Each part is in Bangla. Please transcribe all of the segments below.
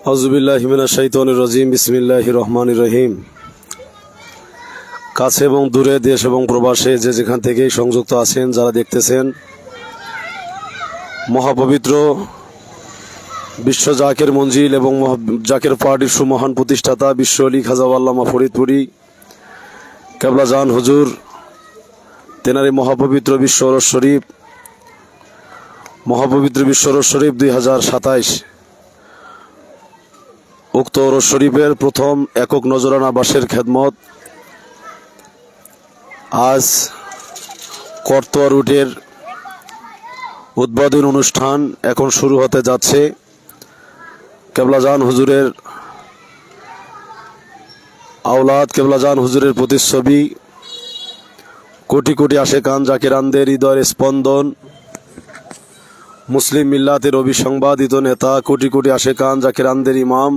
আউযুবিল্লাহি মিনাশ শাইতানির রাজিম। বিসমিল্লাহির রহমানির রহিম। কাছে এবং দূরে, দেশ এবং প্রবাসে যে যেখান থেকেই সংযুক্ত আছেন, যারা দেখতেছেন, মহাপবিত্র বিশ্ব জাকের মঞ্জিল এবং জাকের পার্টির সুমহান প্রতিষ্ঠাতা বিশ্ব আলী খাজা আল্লামা ফরিদপুরি কেবলা জান হুজুর তেনারি মহাপবিত্র বিশ্ব ওরস শরীফ, মহাপবিত্র বিশ্ব ওরস শরীফ 2027, উক্ত ওরস শরীফের প্রথম একক নজরানা বাসের খেদমত আজ করতোয়া রুটের উদ্বোধন অনুষ্ঠান এখন শুরু হতে যাচ্ছে। কেবলা জান হুজুরের আওলাদ, কেবলা জান হুজুরের প্রতিচ্ছবি, কোটি কোটি আশেকান জাকিরানদের হৃদয়ের স্পন্দন, মুসলিম মিল্লাতের অবিসংবাদিত নেতা, কোটি কোটি আশেকান জাকিরানদের ইমাম,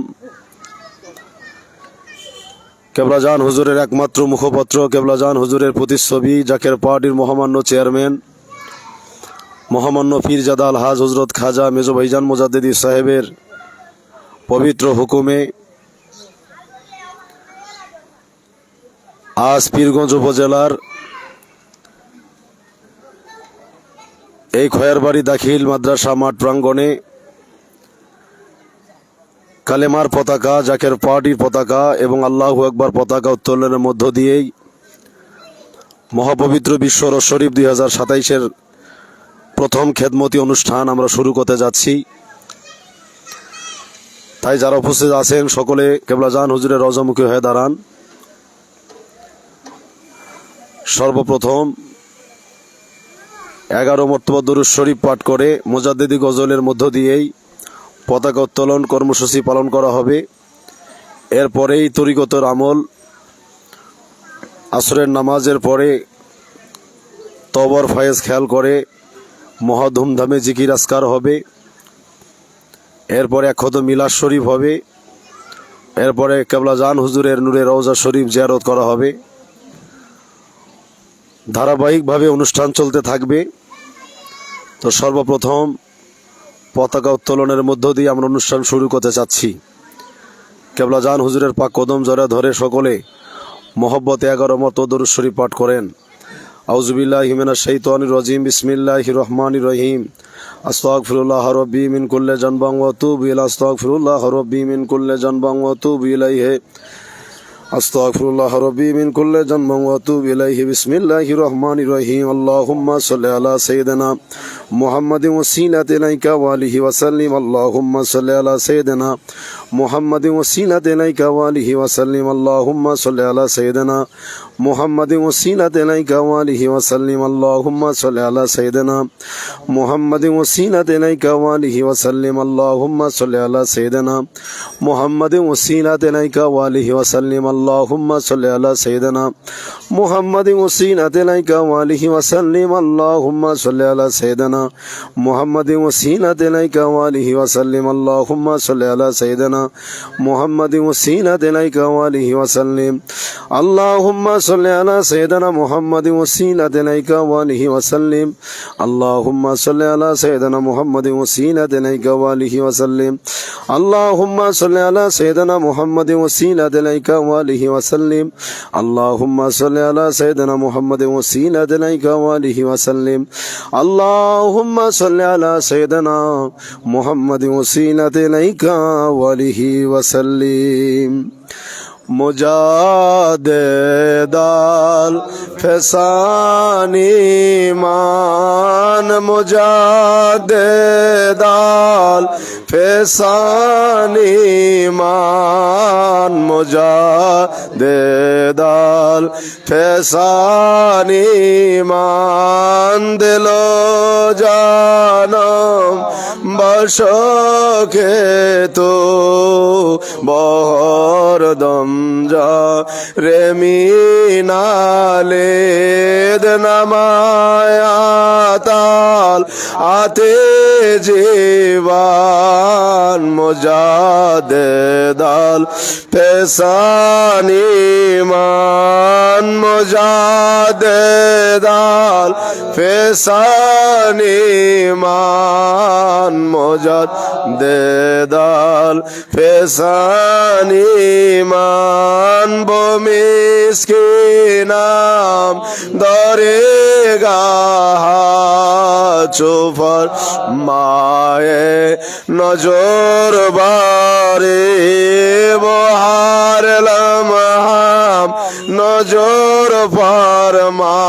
কেবলা জান হুজুরের একমাত্র মুখপত্র, কেবলা জান হুজুরের প্রতিচ্ছবি, জাকের পার্টির মহামান্য চেয়ারম্যান, মহামান্য পীরজাদা আলহাজ হজরত খাজা মেজো ভাইজান মুজাদ্দিদি সাহেবের পবিত্র হুকুমে আজ পীরগঞ্জ উপজেলার এই খয়েরবাড়ি দাখিল মাদ্রাসা মাঠ প্রাঙ্গণে কালেমার পতাকা, জাকের পার্টির পতাকা এবং আল্লাহু আকবার পতাকা উত্তোলনের মধ্য দিয়েই মহাপবিত্র বিশ্ব ওরস শরীফ 2027-এর প্রথম খেদমতি অনুষ্ঠান আমরা শুরু করতে যাচ্ছি। তাই যারা উপস্থিত আছেন সকলে কেবলা জান হুজুরের রওজামুখী হয়ে দাঁড়ান। সর্বপ্রথম 11 মর্তবা দরুদ শরীফ পাঠ করে মুজাদ্দিদি গজলের মধ্য দিয়েই পতাকা উত্তোলন কর্মসূচি পালন করা হবে। এরপরেই তরিকতের আমল, আসরের নামাজের পরে তওবার ফায়েজ খেয়াল করে মহা ধুমধামে জিকির আসকার হবে। এরপরে একখত মিলাদ শরীফ হবে। এরপরে কেবলা জান হুজুরের নূরে রওজা শরীফ জিয়ারত করা হবে। ধারাবাহিকভাবে অনুষ্ঠান চলতে থাকবে। তো সর্বপ্রথম পতাকা উত্তোলনের মধ্য দিয়ে আমরা অনুষ্ঠান শুরু করতে চাচ্ছি। কেবলা জান হুজুরের পাক কদম জড়া ধরে সকলে মহব্বতে 11 মর্তবা দরুদ শরীফ পাঠ করেন। আউযুবিল্লাহি মিনাশ শাইতানির রাজিম। বিসমিল্লাহির রহমানির রহিম। আস্তাগফিরুল্লাহ রাব্বি মিন কুল্লি জানবিন ওয়া আতুবু ইলাইহি। আস্তাগফিরুল্লাহ রাব্বি মিন কুল্লি জানবিন ওয়া আতুবু ইলাইহি। আস্তাগফিরুল্লাহ রাব্বি মিন কুল্লি জানবিন ওয়া আতুবু ইলাইহি। বিসমিল্লাহির রহমানির রহিম। আল্লাহুম্মা সাল্লি আলা সাইয়্যিদিনা মুহাম্মাদিন ওয়াসিলাতি ইলাইকা ওয়া আলিহি ওয়া সাল্লিম। আল্লাহুম্মা সাল্লি আলা সাইয়্যিদিনা মুহাম্মাদিন ওয়াসিলাতি ইলাইকা ওয়া আলিহি ওয়া সাল্লিম। আল্লাহুম্মা সাল্লি আলা সাইয়্যিদিনা মুহাম্মাদিন ওয়াসিলাতি ইলাইকা ওয়া আলিহি ওয়া সাল্লিম। আল্লাহুম্মা সাল্লি আলা সাইয়্যিদিনা মুহাম্মাদিন ওয়াসিলাতি ইলাইকা ওয়া আলিহি ওয়া সাল্লিম। আল্লাহুম্মা সাল্লি আলা সাইয়্যিদিনা মুহাম্মাদিন ওয়াসিলাতি ইলাইকা ওয়া আলিহি ওয়া সাল্লিম। আল্লাহুম্মা সাল্লি আলা সাইয়্যিদিনা মুহাম্মাদিন ওয়াসিলাতি ইলাইকা ওয়া আলিহি ওয়া সাল্লিম। আল্লাহুম্মা সাল্লি আলা সাইয়্যিদিনা মুহাম্মাদিন ওয়াসিলাতি ইলাইকা ওয়া আলিহি ওয়া সাল্লিম। আল্লাহুম্মা সাল্লি আলা সাইয়্যিদিনা মুহাম্মাদিন ওয়াসিলাতি ইলাইকা ওয়া আলিহি ওয়া সাল্লিম। আল্লাহুম্মা সাল্লি আলা সাইয়্যিদিনা মুহাম্মাদিন ওয়াসিলাতি ইলাইকা ওয়া আলিহি ওয়া সাল্লিম। আল্লাহুম্মা সাল্লি আলা সাইয়্যিদিনা মুহাম্মাদিন ওয়াসিলাতি ইলাইকা ওয়া আলিহি ওয়া সাল্লিম। আল্লাহুম্মা সাল্লি আলা সাইয়্যিদিনা মুহাম্মাদিন ওয়াসিলাতি ইলাইকা ওয়া আলিহি ওয়া সাল্লিম। আল্লাহুম্মা সাল্লি আলা সাইয়্যিদিনা মুহাম্মাদিন ওয়াসিলাতি ইলাইকা ওয়া আলিহি ওয়া সাল্লিম। আল্লাহুম্মা সাল্লি আলা সাইয়্যিদিনা মুহাম্মাদিন ওয়াসিলাতি ইলাইকা ওয়া আলিহি ওয়া সাল্লিম। মুজাদ্দিদাল ফেসানি মান, মুজাদ্দিদাল ফেসানি মান, মুজাদ্দিদাল ফেসানি মান। দিল জানম বশকে তো বহরদম যা রেমিনালে নামায়াতাল আতে জীবান মুজাদ্দিদ আল ফেসান ইমান মুজাদ্দিদ আল ফেসান ইমান মুজাদ্দিদ আল ফেসান ইমান বমিসকিনাম দরেগাহ চুফর মায়ে নজর বারে বহার লমহাম নজর ফরমা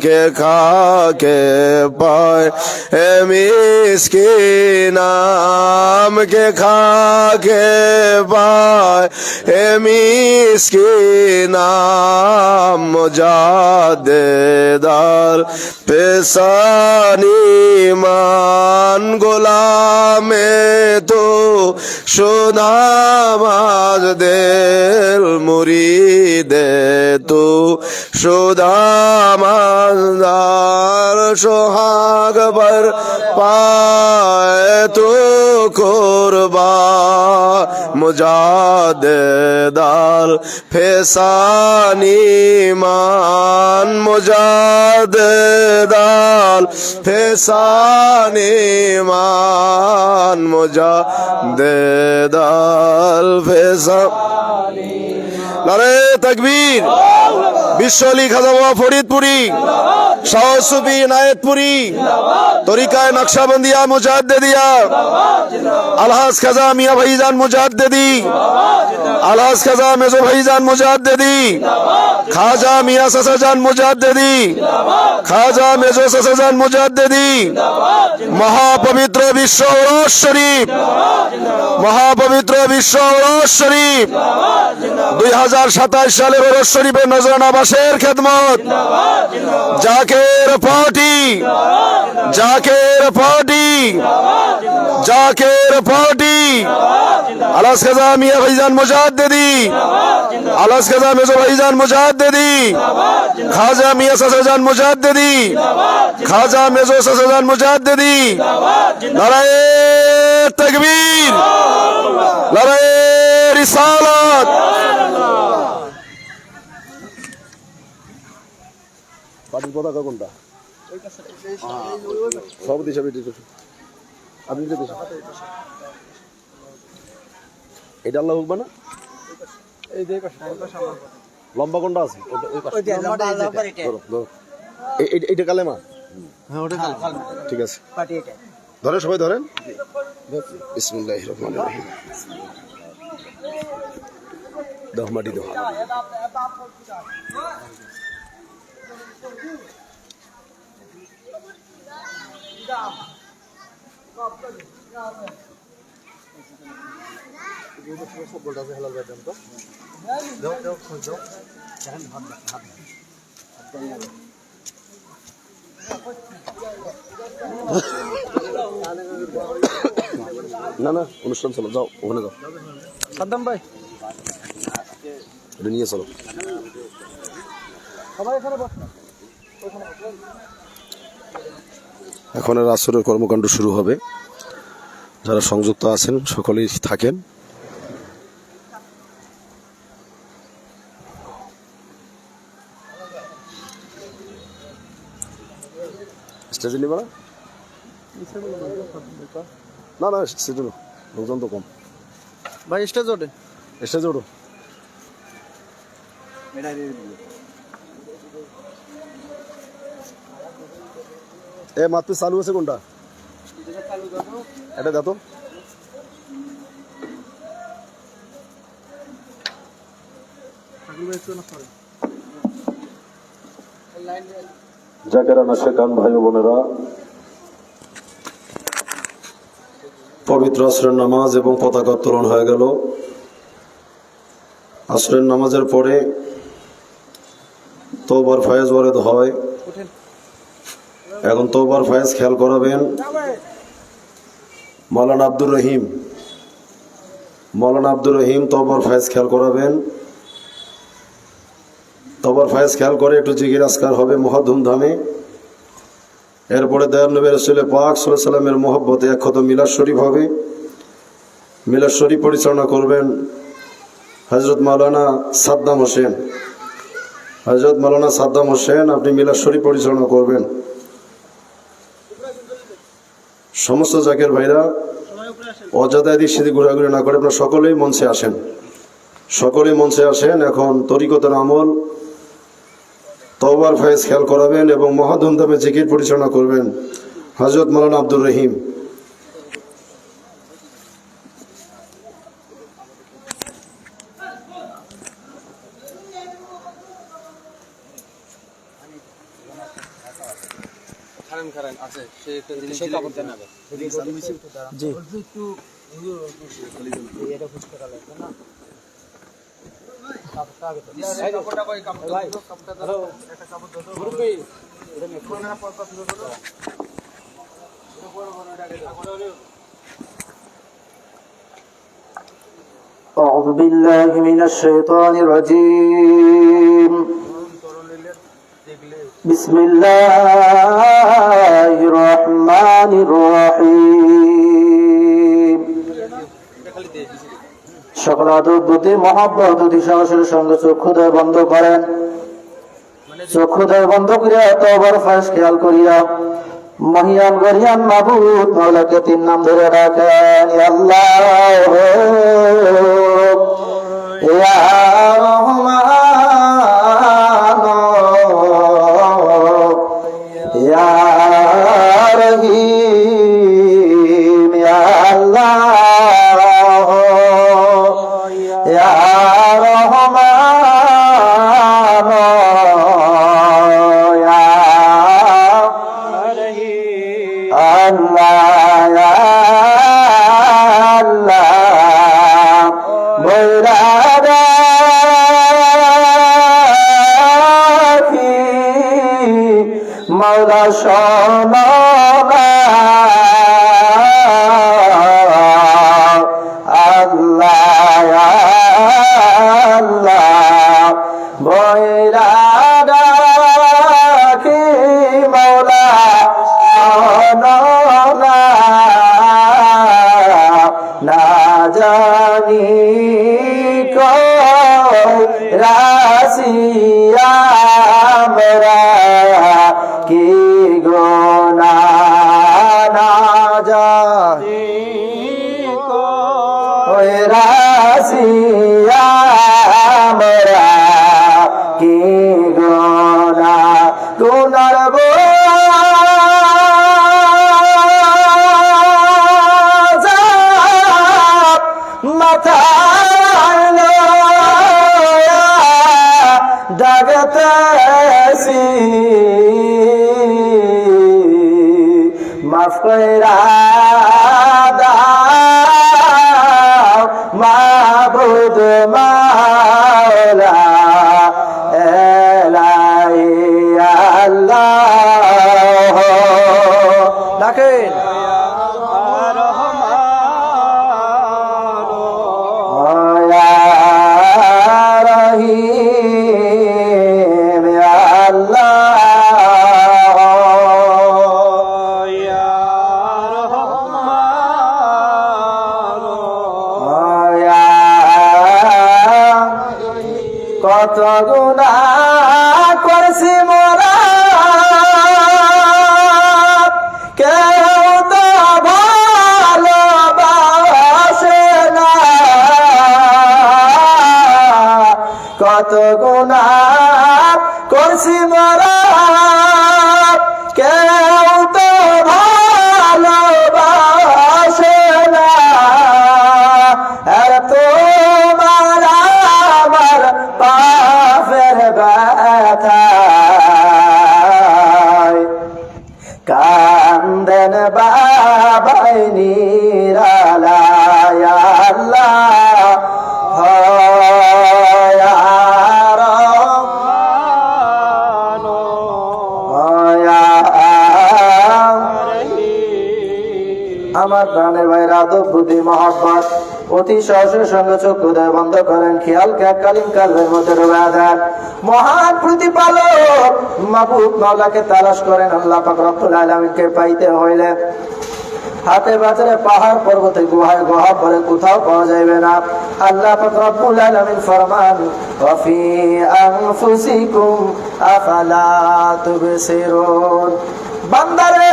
কে খাকে পায় হে মিসকিনাম কে খাকে পায় হে মিসকিনাম মুজাদ্দিদ আল ফেসান ইমান গোলামে তো সুদামাজ দিল মুরিদে তো সুদামাদার সোহাগ বর পায় তো কুরবা মুজাদ্দিদ আল ফেসান ইমান মুজাদ্দিদ আল ফেসান ইমান মুজাদ্দিদ আল ফেসান নারে তাকবীর বিশ্বলি খাজা বাবা ফরিদপুরি শাহ সুফি নায়েতপুরি তরিকায় নকশবন্দিয়া মুজাদ্দিদিয়া আলহাজ খাজা মিয়া ভাইজান মুজাদ্দিদি আলহাজ খাজা মেজো ভাইজান মুজাদ্দিদি খাজা মিয়া সাসাজান মুজাদ্দিদি খাজা মেজো সাসাজান মুজাদ্দিদি মহাপবিত্র বিশ্ব উরুস শরীফ মহাপবিত্র বিশ্ব উরুস শরীফ 2027 সালের উরুস শরীফের নজরানা বাসের খেদমত Zaker party Zaker party Zaker party আলহাজ খাজা মিয়া ভাইজান মুজাদ্দিদি আলহাজ খাজা মেজো ভাইজান মুজাদ্দিদি খাজা মিয়া সাসাজান মুজাদ্দিদি খাজা মেজো সাসাজান মুজাদ্দিদি নারায়ে তাকবীর নারায়ে রিসালাত পার্টির পতাকা কোনটা সভাপতি হিসাবে আপনি এটা আল্লাহ হুকবা না লম্বা কোনটা আছে এইটা কালেমা ঠিক আছে ধরেন সবাই ধরেন বিসমিল্লাহির রহমানির রহিম দাও মাটি দাও না না অনুষ্ঠান চলো যাও ওখানে যাও সাদ্দাম ভাই এটা নিয়ে চলো এখন আর আসরের কর্মকাণ্ড শুরু হবে যারা সংযুক্ত আছেন সকলেই থাকেন স্টেজে নিবা না না স্টেজে লোকজন তো কম ভাই স্টেজ ওঠো এ মাত্র চালু আছে কোনটা এটা দেখো জাকেরানা শেখান ভাই বোনেরা পবিত্র আসরের নামাজ এবং পতাকা উত্তোলন হয়ে গেল। আসরের নামাজের পরে তওবার ফায়েজ ওয়ারেদ হয়। এখন তওবার ফায়েজ খেয়াল করাবেন মাওলানা আব্দুর রহিম তওবার ফায়েজ খেয়াল করাবেন। তওবার ফায়েজ খেয়াল করে একটু জিকির আজকার হবে মহা ধুমধামে। এরপরে দয়াল নবী রাসূল পাক সাল্লাল্লাহু আলাইহি ওয়াসাল্লামের মহব্বতে এক খতম মিলাদ শরীফ হবে। মিলাদ শরীফ পরিচালনা করবেন হযরত মাওলানা সাদ্দাম হোসেন। হযরত মাওলানা সাদ্দাম হোসেন, আপনি মিলাদ শরীফ পরিচালনা করবেন। সমস্ত জাকের ভাইরা অযথা এদিক সেদিক ঘোরাঘুরি না করে আপনারা সকলেই মঞ্চে আসেন, সকলেই মঞ্চে আসেন। এখন তরিকতের আমল তওবার ফয়েজ খেয়াল করাবেন এবং মহাধুমধামে জিকির পরিচালনা করবেন হযরত মাওলানা আব্দুর রহিম। أعوذ بالله من الشيطان الرجيم. بسم الله الرحمن الرحيم. সকল আদব বুদ্ধি মহব্বত অতি সাহসের সঙ্গে চক্ষুদয় বন্ধ করেন। চক্ষুদয় বন্ধ করিয়া তওবার ফাঁস খেয়াল করিয়া মহিয়ান গরিয়ান মাবুদ মাওলাকে তিন নাম ধরে ডাকেন। আল্লাহ ইয়া রহমান ইয়া রহিম ইয়া আল্লাহ ইয়া রহমান ইয়া আল্লাহ আল্লাহ বৈরাগী মাওলা শোনো আল্লাহ আল্লাহ বৈরাগী মাওলা শোনো না জানি রাশিয়া মেরা কি গোনা না জানি রাশিয়া মেরা কি গোনা গুনার ডাকতেছি মাফ কইরা দাও মাবুদ মাওলা এলাই আল্লাহ ডাকেন কত গুনাহ করছি মোরা কেউ তো ভালোবাসে না কত গুনাহ করছি মোরা কেউ তো ভালোবাসে না আর তোমার আমার পাপের ব্যথায় কান্দেন বাবাই নিরালায় আল্লাহ আমার প্রাণের ভাইরা আদব বুদ্ধি মহব্বত অতি সহসের সঙ্গে চক্ষুদয় বন্ধ করেন। খেয়াল কালীন কালের মধ্যে ডুবে দেন। মহান প্রতিপালক মাবুদ মাওলাকে তালাশ করেন। আল্লাহ পাক রব্বুল আলামিনকে পাইতে হইলে হাটে বাজারে পাহাড় পর্বতে গুহায় গুহা পরে কোথাও পাওয়া যাবে না। আল্লাহ পাক রব্বুল আলামিন ফরমান ওয়া ফি আনফুসিকুম আফালা তুবসিরুন। বান্দারে,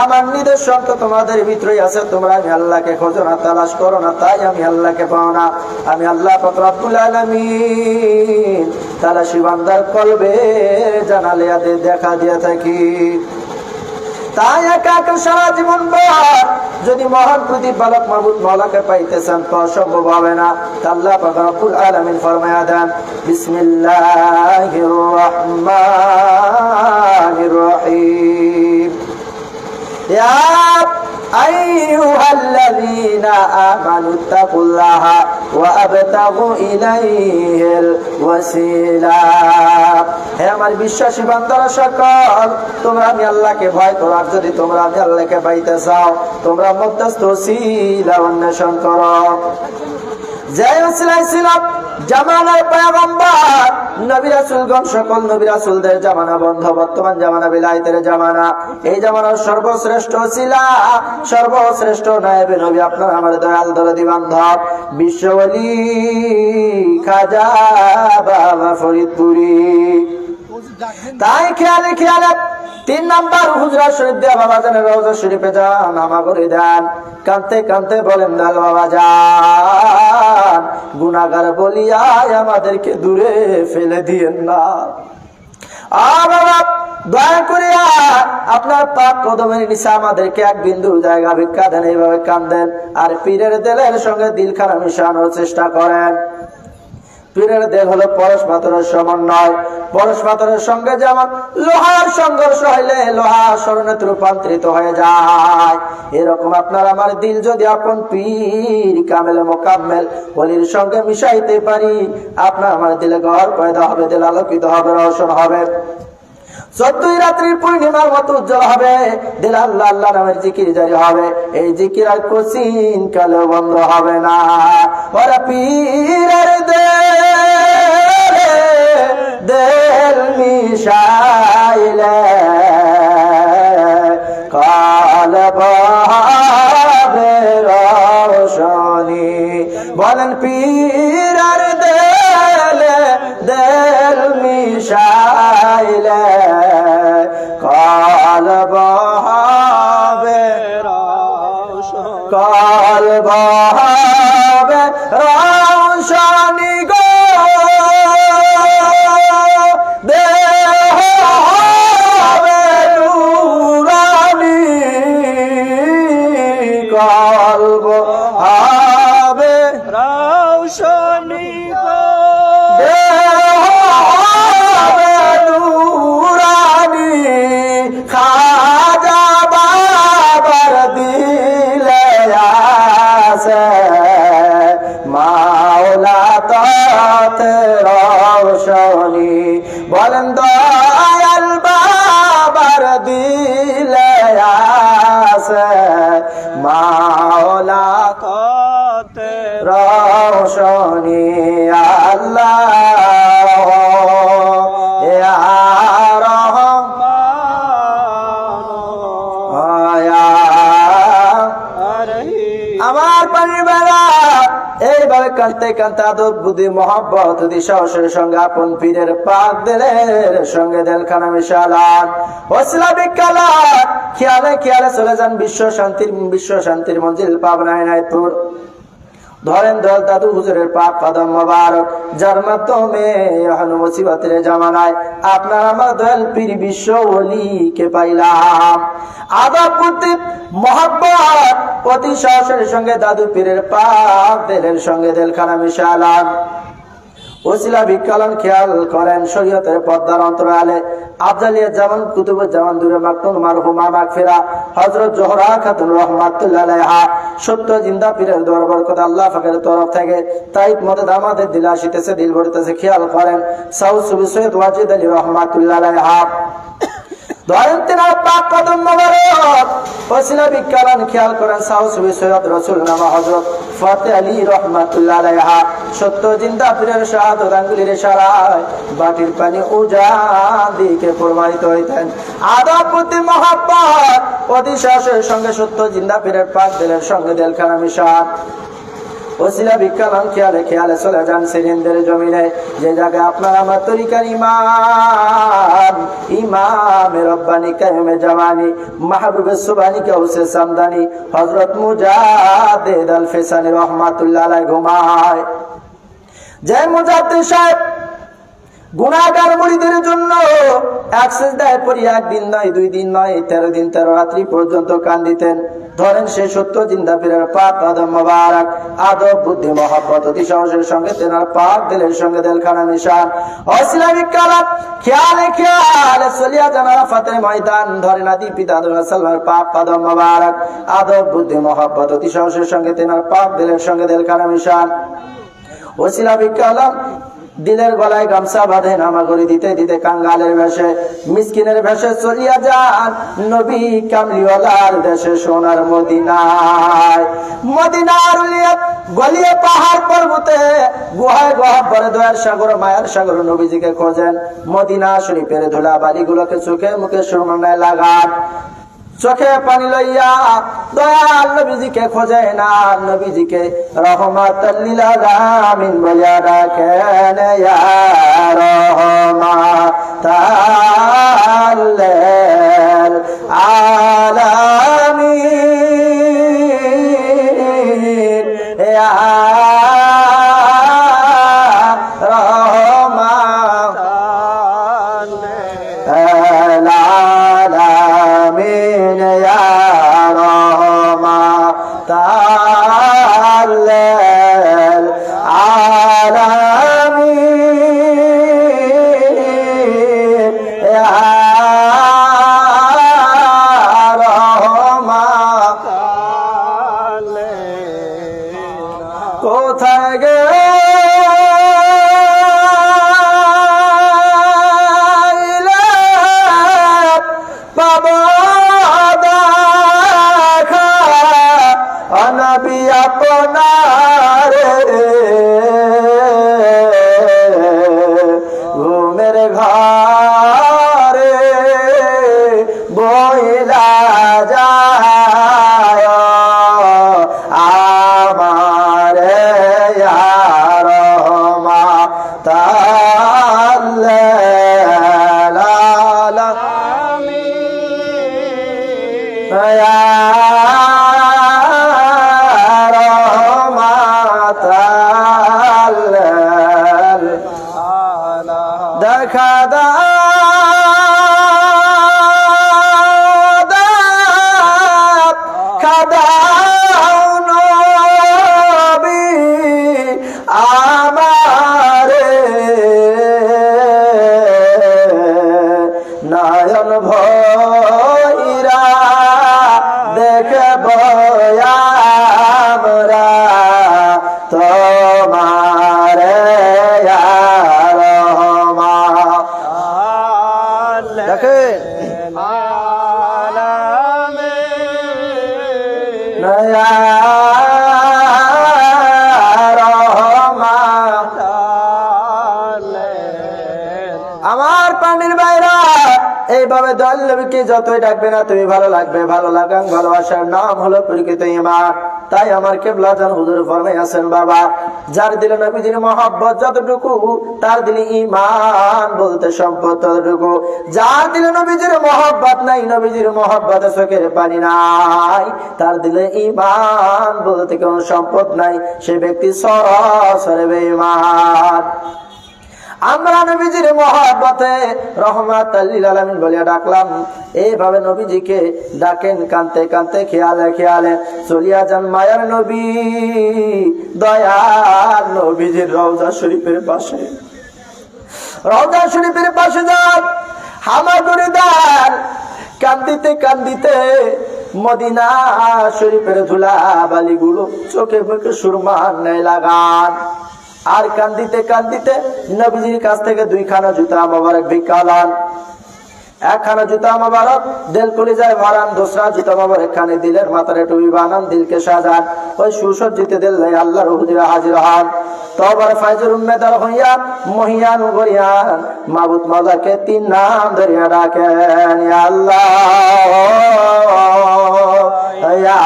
আমার নিদর্শন তো তোমাদের ভিতরেই আছে, তোমরা আমি আল্লাহকে খোঁজো না, তালাশ করো না, তাই আমি আল্লাহকে পাও না। আমি আল্লাহ পাক রব্বুল আলামিন তালাশি বান্দার কলবে জানালিয়া দেখা দিয়ে থাকি। তাই একা সারা জীবন পর যদি মহান প্রতিপালক মাহবুব মাওলাকে পাইতে চান তো অসম্ভব হবে না। আল্লাহ পাক রব্বুল আলামিন ফরমায়া দেন বিসমিল্লাহির রহমানির রহিম ইয়া আইয়ুহাল্লাযীনা আমানু তাকুল্লাহা ওয়া আবতাগু ইলাইহিল ওয়াসিলা। হে আমার বিশ্বাসী বান্দারা সকল, তোমরা আমি আল্লাহকে ভয় করো, আর যদি তোমরা আমি আল্লাহকে পাইতে চাও তোমরা মধ্যস্থ ওসিলা অন্বেষণ করো। যে ওসিলা ছিল জামানার পয়গম্বর নবী রাসূলগণ, সকল নবী রাসূলদের জামানা বন্ধ, বর্তমান জামানা বিলাইতের জামানা। এই জামানার সর্বশ্রেষ্ঠ ওসিলা, সর্বশ্রেষ্ঠ নায়েবে নবী আপনার আমার দয়াল দরদি বান্ধব বিশ্ব ওলি খাজা বাবা ফরিদপুরি। তাই খেয়ালে খেয়ালে 3 নাম্বার হুজরা শরীফ দিয়ে বাবা জানের রওজা শরীফে যান, আমা করে দেন, কানতে কানতে বলেন দাল বাবা যান, গুনাহগার বলিয়া আমাদেরকে দূরে ফেলে দিয়েন না। বাবা দয়া করিয়া আপনার পাক কদমের নিচে আমাদেরকে এক বিন্দু জায়গা ভিক্ষা দেন, এইভাবে কান্দেন আর পীরের দিলের সঙ্গে দিলখানা মিশানোর চেষ্টা করেন। পীরের দেল হলো পরশ পাথরের সমন্বয়, পরশ পাথরের সঙ্গে যেমন লোহার সংঘর্ষ হইলে লোহা স্বর্ণে রূপান্তরিত হয়ে যায়, এরকম আপনার আমার দিল যদি আপন পীর কামেল মোকাম্মেল ওলির সঙ্গে মিশাইতে পারি, আপনার আমার দিলে ঘর পয়দা হবে, দিল আলোকিত হবে, রোশন হবে, 14 রাত্রির পূর্ণিমার মতো উজ্জ্বল হবে, দিল আল্লাহ আল্লাহ নামের জিকির জারি হবে। এই জিকির আর কোচিন কালে বন্ধ হবে না। ওরা পীরের দেল মিশাইলে কলব হবে রোশনি। বলেন পীরের দেল মিশাইলে কলব হবে রোশনি, কলব হবে রোশনি গো, দেহ হবে নূরানি, কলব হবে রোশনি গো, দেহ হবে নূরানি। খাজা বাবার দিলে আছে মাওলা ততে রোশনি। বলেন দয়াল বাবার দিলে আছে মাওলা ততে রোশনি। আল্লাহ ইয়া আমার পানির বেলা এইভাবে কাঁদতে কাঁদতে আদব বুদ্ধি মহব্বত সাহসের সঙ্গে আপন পীরের পাক দিলের সঙ্গে দিলখানা মিশালান, ওসিলা বিকালান, খেয়ালে খেয়ালে চলে যান বিশ্ব শান্তির মঞ্জিল পাবনায় নাই তোর। ধরেন দল দাদু হুজুরের পাক কদম মোবারক, যার মাধ্যমে মুসিবতের জামানায় আপনার আমার দয়াল পীর বিশ্ব ওলিকে পাইলাম। আদব বুদ্ধি মহব্বত অতি সাহসের সঙ্গে দাদু পীরের পাক দিলের সঙ্গে দিলখানা মিশালান, ওসিলা বিকালান। খেয়াল করেন শরীয়তের পর্দার অন্তরালে আফজালিয়া জামান কুতুবুজ্জামান দূরে মাকতুম মারহুমা মাগফিরা হযরত জোহরা খাতুন রাহমাতুল্লাহ আলাইহা সত্য জিন্দা পীরের দরবার কথা আল্লাহ পাকের তরফ থেকে তাইব মদদ আমাদের দিল আসিতেছে, দিল ভরিতেছে। খেয়াল করেন সাউদ সুবি সৈয়দ ওয়াজিদ আলী রাহমাতুল্লাহ আলাইহা ধরেন তেনার পাক কদম মোবারক ওসিলা বিজ্ঞান খেয়াল করেন সাহসবী সৈয়দ রসুল নামা হযরত ফতে আলী রহমাতুল্লাহ আলাইহা সত্য জিন্দা পীরের শাহাদত আঙ্গুলির ইশারায় বাটির পানি উজান দিকে প্রবাহিত হইতেন। আদব প্রতি মহব্বত অতিশ্বাসের সঙ্গে সত্য জিন্দা পীরের পাক দিলের সঙ্গে দিলখানা মিশান ওসিলা বিজ্ঞান খেয়ালে খেয়ালে চলে যান সিরিন্দের জমিনে, যে জায়গায় আপনার আমার তরিকার ইমাম ইমামে রব্বানি কায়েমে জামানি মাহবুবে সুবহানি কাউসে সামদানি হযরত মুজাদ্দিদ আল ফিসানি রাহমাতুল্লাহ আলাইহি ঘুমায়। যে মুজাদ্দিদ সাহেব গুনাহগার মুরিদের জন্য এক সিজদায় পড়ে একদিন নয়, 2 দিন নয়, 13 দিন 13 রাত্রি পর্যন্ত কান্দিতেন। ধরেন সেই সত্য জিন্দা পীরের পাক কদম মোবারক আদব বুদ্ধি মহব্বত অতি সাহসের সঙ্গে তেনার পাক দিলের সঙ্গে দিলখানা মিশান ইসলামিক কালাম খেয়ালে খেয়ালে চলিয়া যান আরাফাতের ময়দান। ধরেন আদি পিতা আদম আলাইহিস সালামের পাক কদম মোবারক আদব বুদ্ধি মহব্বত অতি সাহসের সঙ্গে তেনার পাক দিলের সঙ্গে দিলখানা মিশান ইসলামিক কালাম দিলের গলায় গামছা বাঁধে নামাগরি দিতে দিতে কাঙ্গালের বেশে মিসকিনের বেশে চলিয়া যান নবী কামলিওয়ালার দেশে সোনার মদিনায়। মদিনার গলিয়ে পাহাড় পর্বতে গুহায় গহ্বরে দয়ার সাগর মায়ার সাগর নবীজিকে খোঁজেন। মদিনা শরীফের ধুলা বালিগুলোকে চোখে মুখে সুরমায় লাগান, চোখে পানি লইয়া দয়াল নবীজিকে খোঁজে না, নবীজিকে রহমাতাল লিল আলামিন বলিয়া ডাকেন ইয়া রহমাতাল লিল আলামিন ইয়া কোথায় গেলে পাবো দেখা নবী আপনার ঘুমের ঘরে বইলা যায় আমার দেখা খাদাও নবী আমারে নয়ন ভৈরা দেখব আমরা তোমারে আমার পানির বাইরা এইভাবে দল নবীকে যতই ডাকবে না তুমি ভালো লাগবে। ভালো লাগান ভালোবাসার নাম হলো প্রকৃত ঈমান। তাই আমার কেবলা জান হুজুর ফরমাই আছেন বাবা, যার দিলে নবীজির মহব্বত যতটুকু তার দিলে ঈমান বলতে সম্পদ ততটুকু। যার দিলে নবীজির মহব্বত নাই, নবীজির মহব্বতে চোখের পানি নাই, তার দিলে ঈমান বলতে কোনো সম্পদ নাই, সে ব্যক্তি সরাসরি বেঈমান। আমরা নবীজির মহব্বতে রহমাতাল লিল আলামিন বলিয়া ডাকলাম। এইভাবে নবীজিকে ডাকেন কানতে কানতে খেয়ালে খেয়ালে চলিয়া যান মায়ার নবী দয়াল নবীজির রওজা শরীফের পাশে। রওজা শরীফের পাশে যান হামাগুড়ি দেন, কান্দিতে কান্দিতে মদিনা শরীফের ধুলা বালিগুলো চোখে মুখে সুরমার ন্যায় লাগান। আর কান্দিতে কান্দিতে নবীজির কাছ থেকে 2খানা জুতা মোবারক ভিক্ষালান। একখানা জুতা মোবারক দিল কলিজায় মারান, দোসরা জুতা মোবারক খানে দিলের মাথারে টুপি বানান, দিলকে সাজান, ওই সুসজ্জিত দিল লই আল্লাহর হুজুরে হাজির হন। তওবার ফাইজের উম্মেদার হইয়া মহিয়ান গরিয়ান মাবুদ মাওলাকে তিন নাম ধরিয়া ডাকেন, ইয়া আল্লাহ, ইয়া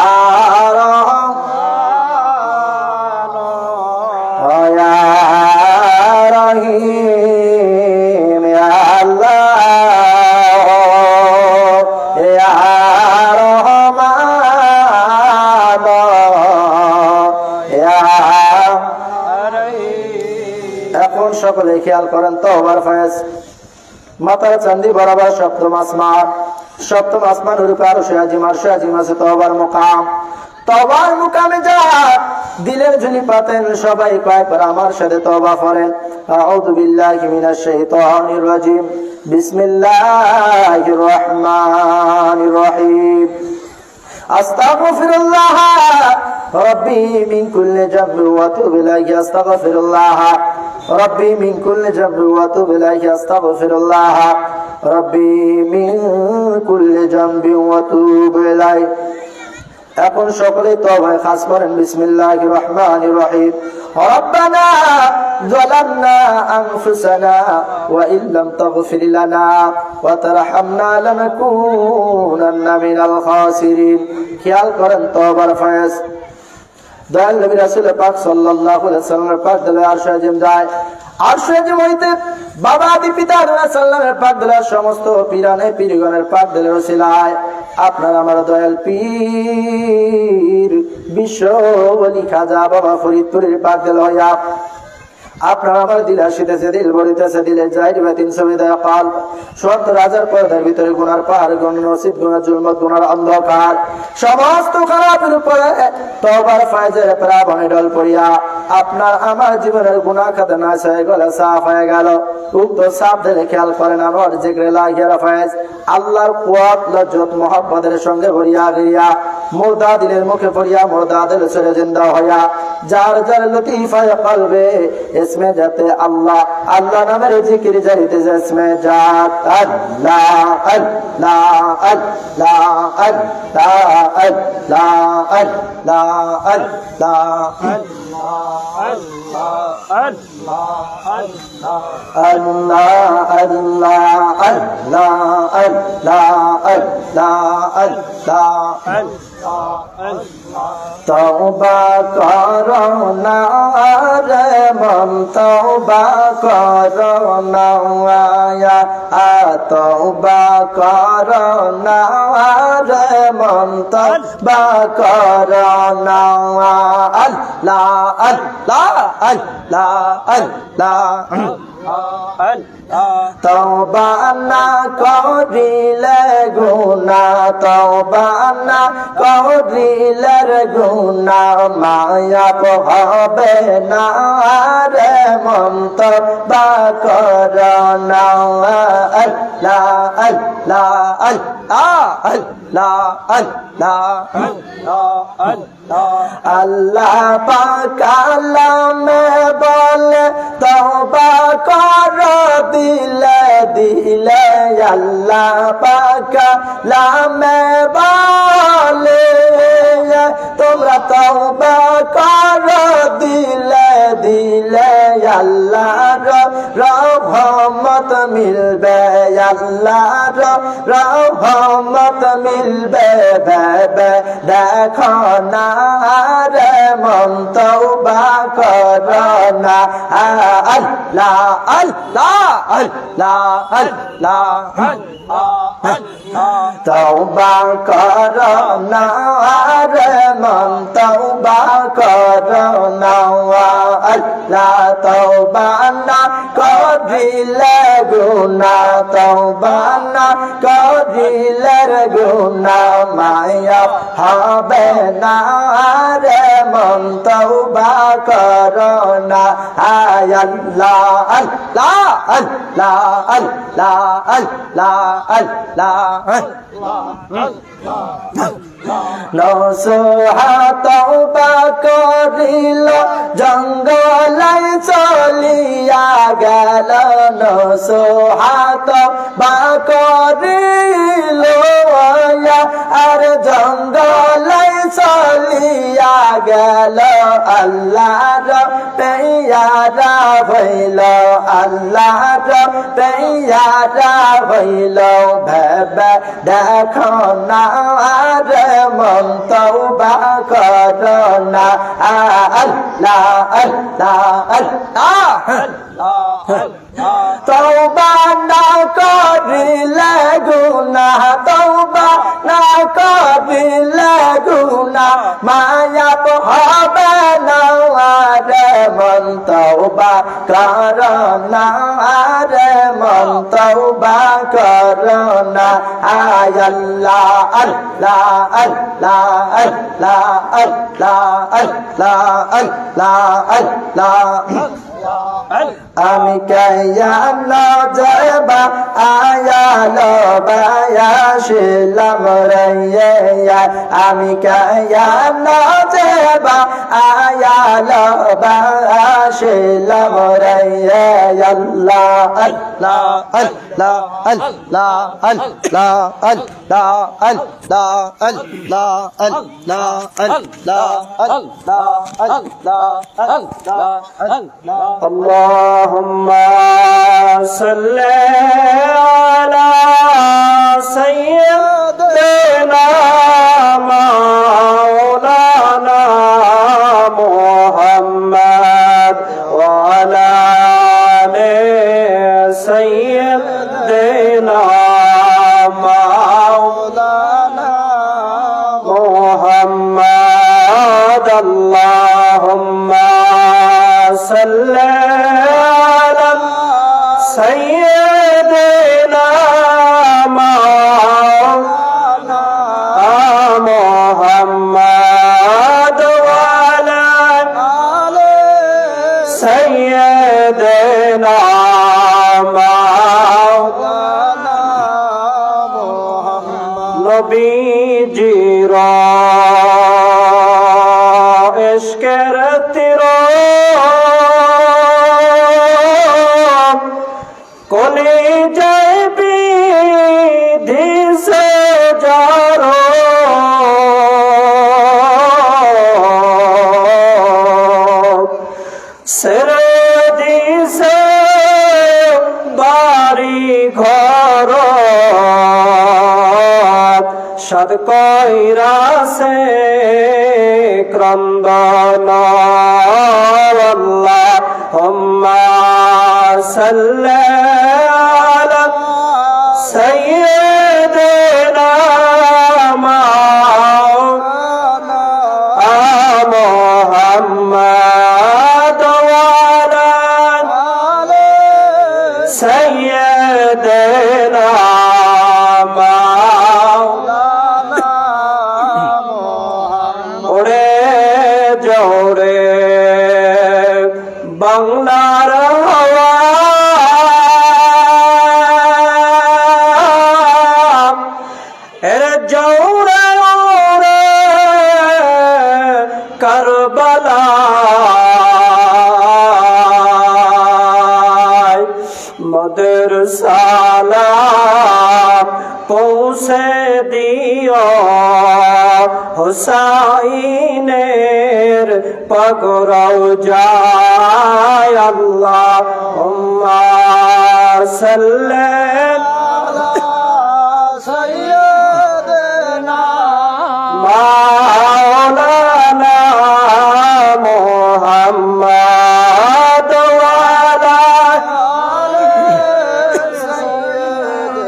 রহিম, ইয়া আল্লাহ, ইয়া রহমান, ইয়া। এখন সকলে খেয়াল করেন তওবার ফয়েজ মাতার চান্দি বরাবর সপ্তম আসমান রূপে আরশে আজিম আছে তওবার মুকাম। তওবার মুকামে যা দিলের ঝুলি পাতেন সবাই কয়েকবার আমার সাথে তওবা করেন। আউযু বিল্লাহি মিনাশ শাইতানির রাজিম, বিসমিল্লাহির রহমানির রহিম। আস্তাগফিরুল্লাহ রাব্বি মিন কুল্লি যামবি ওয়া আতুবু ইলাইহি, আস্তাগফিরুল্লাহ রাব্বি মিন কুল্লি যামবি ওয়া আতুবু ইলাইহি, আস্তাগফিরুল্লাহ রাব্বি মিন কুল্লি যামবি ওয়া আতুবু ইলাইহি। এখন সকলে তওবায় খাস করেন, বিসমিল্লাহির রহমানির রহিম। রব্বানা যালামনা আনফুসানা ওয়া ইল্লাম তাগফির লানা ওয়া তারহামনা লানাকুনান্না মিনাল খাসিরিন। খেয়াল করেন তওবার ফয়েজ। দয়াল নবী রাসূল পাক সাল্লাল্লাহু আলাইহি ওয়াসাল্লামের পাক দলে আরশে আজিম যায়। আরশে আজিম হইতে বাবা আদি পিতা রাসূলুল্লাহ সাল্লামের পাক দলের সমস্ত পীরানে পীরগণের পাক দলের ওসিলায় আপনার আমার দয়াল পীর বিশ্ব ওলি খাজা বাবা ফরিদপুরের পাক দল হইয়া আপনার আমার দিল আসিতেছে, দিল ভরিতেছে, দিলের জাহির তিন সুবিধা কাল ৭০,০০০ পর্দার ভিতরে গুনার পাহাড়, গুনার নসিব, গুনার জুলমত, গুনার অন্ধকার সমস্ত খারাপের উপরে তওবার ফায়জের প্রাবণে ডল পড়িয়া আপনার আমার জীবনের গুনাহ খাতে নাশ হয়ে গেল, সাফ হয়ে গেল। উক্ত সাফ ধরে খেয়াল করেন আমার জিক্রে লা ইলাহা ফায়জ আল্লাহর কুওয়াত লজ্জত মুহাব্বতের সঙ্গে ভরিয়া গিয়া মুর্দা দিলের মুখে পড়িয়া মুর্দা দিল সরে জিন্দা হইয়া যার যার লতিফায়ে কলবে इसमें जाते अल्लाह अल्लाह नामेर जिकिर जाइते इसमें जात अल्लाह अल्लाह अल्लाह अल्लाह अल्लाह अल्लाह अल्लाह तौबा करो ना रे मन, तौबा करो ना आया तौबा करो ना रे मन, तौबा करो ना अल्लाह अल्लाह अल्लाह अल्लाह तौबा ना करिले गुनाह, तौबा ना करिले गुनाह मायाब হবে না রে মন, তওবা কর না আল্লাহ আল্লাহ আল্লাহ আল্লাহ আল্লাহ আল্লাহ পাক কালামে বলে তওবা কর দিলে দিলে, আল্লাহ পাক কালামে বলে তোমরা তওবা কর দিলে দিলে, আল্লাহর রহমত মিলবে, আল্লাহর রহমত মিলবে ভেবে দেখো না রে মন, তওবা কর না আল্লাহ আল্লাহ আল্লাহ আল্লাহ তওবা কর না রে মন, তওবা কর না আল্লাহ তওবা না করিলে গুনাহ, তওবা না করিলে গুনাহ মায়াব হবে না রে মন, তওবা কর না আল্লাহ আল্লাহ আল্লাহ আল্লাহ আল্লাহ আল্লাহ নসুহা তওবা করিল জঙ্গলে চলিয়া গেল, নসুহা তওবা করিল গেল আল্লাহ পেয়ারা হইল আল্লাহ পেয়ারা হইল ভেবে দেখো না রে মন তওবা করো না আল্লাহ আল্লাহ আল্লাহ তওবা না করিলে গুনাহ তওবা না করিলে গুনাহ মায়া হবে না রে মন তওবা করো না রে মন তওবা করো না আল্লাহ আল্লাহ আল্লাহ আল্লাহ আল্লাহ আল্লাহ আল্লাহ আল্লাহ আমি কায়ানো যাবা আয়ালো বায়াশিলাম রে আমি কায়ানো যাবা আয়ালো বায়াশিলাম রে আল্লাহ আল্লাহ আল্লাহ আল্লাহ আল্লাহ আল্লাহ আল্লাহ আল্লাহ আল্লাহ আল্লাহ আল্লাহ আল্লাহ আল্লাহ আল্লাহ اللهم صل على سيدنا مولانا محمد وعلى آل سيدنا مولانا محمد اللهم صل على سيدنا مولانا محمد وعلى آل سيدنا مولانا محمد নবীজির ইশকের তীর কোনে যাইবি দিশে যারো সেরে দিশে বাড়ি ঘর সদ কইরা সে ক্রন্দন আল্লাহুম্মা সাল্লি আলা সাইয়্যিদিনা মাওলানা মুহাম্মদ ওয়া আলা আলি সাইয়্যিদিনা মাওলানা মুহাম্মদ ওরে জোরে বাংলার হাওয়া এর জোরে ওরে কারবালা মদের সালাম পৌঁছে দিও হুসাইনের পগরাও যায় আল্লাহুম্মা সাল্লি আলা সাইয়্যিদিনা মাওলানা মুহাম্মদ ওয়া আলা আলি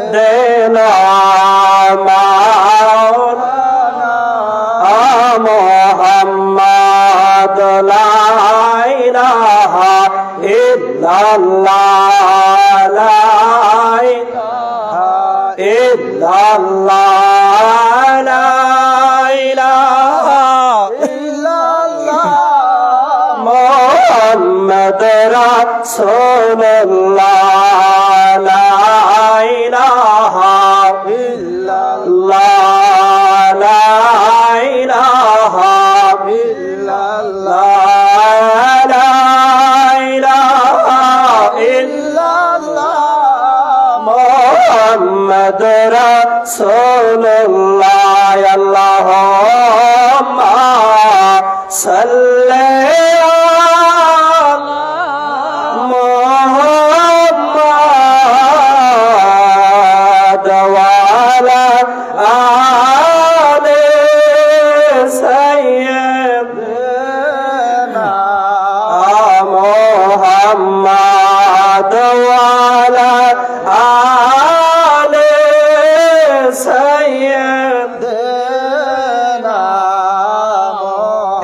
সাইয়্যিদিনা محمد لا إله إلا الله لا إله إلا الله لا إله إلا الله محمد رسول الله لا إله إلا الله لا إله إلا الله لا إله إلا الله محمد رسول الله اللهم সাল্লি মুহাম্মাদ ওয়া আলা আলি সাইয়্যিদিনা মুহাম্মাদ ওয়া আলা আলি সাইয়্যিদিনা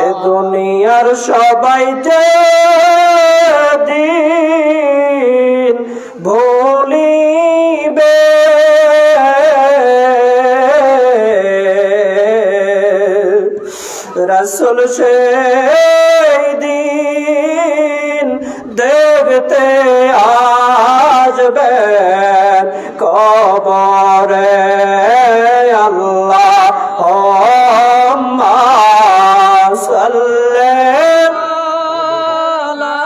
এ দুনিয়ার সবাই যেদিন ভুলিবে রাসূল সেই দিন দেখতে আসবেন কবরে আল্লাহুম্মা সাল্লি আলা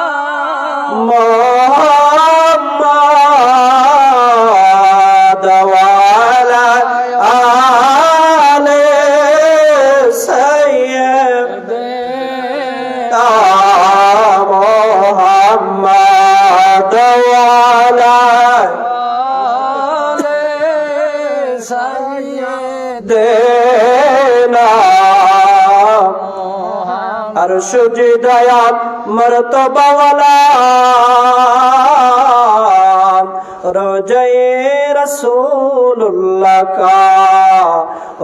মুহাম্মাদ ওয়া আলা আলি সাইয়্যিদিনা মুহাম্মাদ ওয়া আলা আলি সাইয়্যিদিনা আর সুজিদায়াত মর্তবা ওয়ালা রোজায়ে রাসূলুল্লাহ কা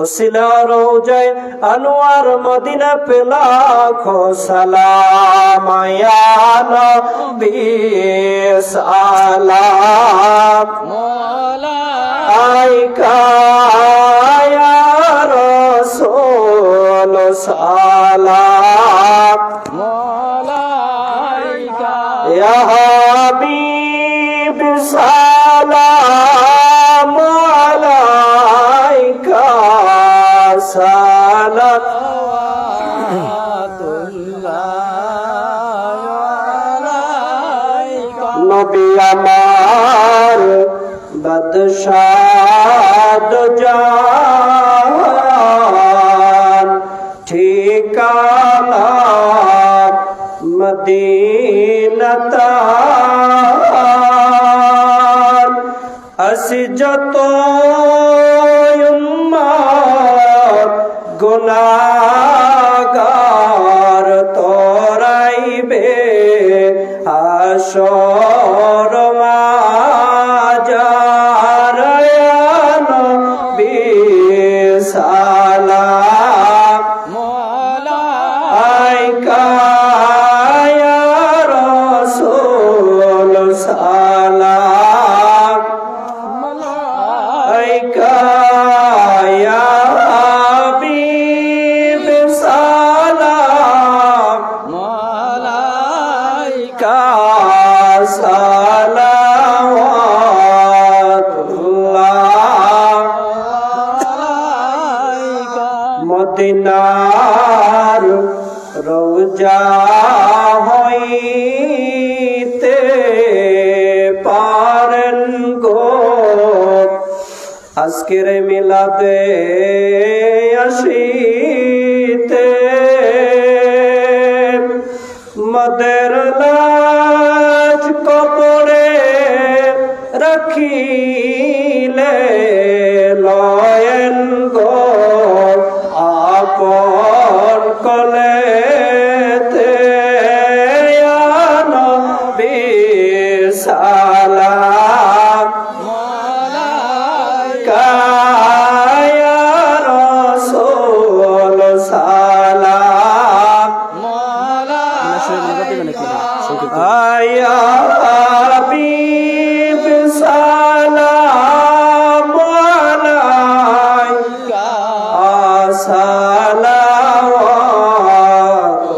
ওসিলা রোজায়ে আনোয়ার মদিনা পে লাখো সালাম ইয়া নবী সালাম আলাইকা ইয়া রাসূল সালাম ইয়া হাবিব সালাম আলাইকা সালাতুল্লাহ নবী আমার বাদশাহ জাহান ঠিকানা মদিনা তার আসি যত উম্মত গুনাহগার তোরাইবে হাসর মাজার ইয়া নবী সালাম আলাইকা ইয়া রাসূল সালাম আলাইকা ইয়া হাবিব সালাম আলাইকা সালাওয়াতুল্লাহ মদিনার রওজা হইতে পারেন গো আজকের মিলাদে আসিতে মদের লাশ কবরে রাখিলে লয়েন গো আপন কলেতে ইয়া নবী সালাম আলাইকা ইয়া রাসূল সালাম আয়া হাবিব সালাম আলাইকা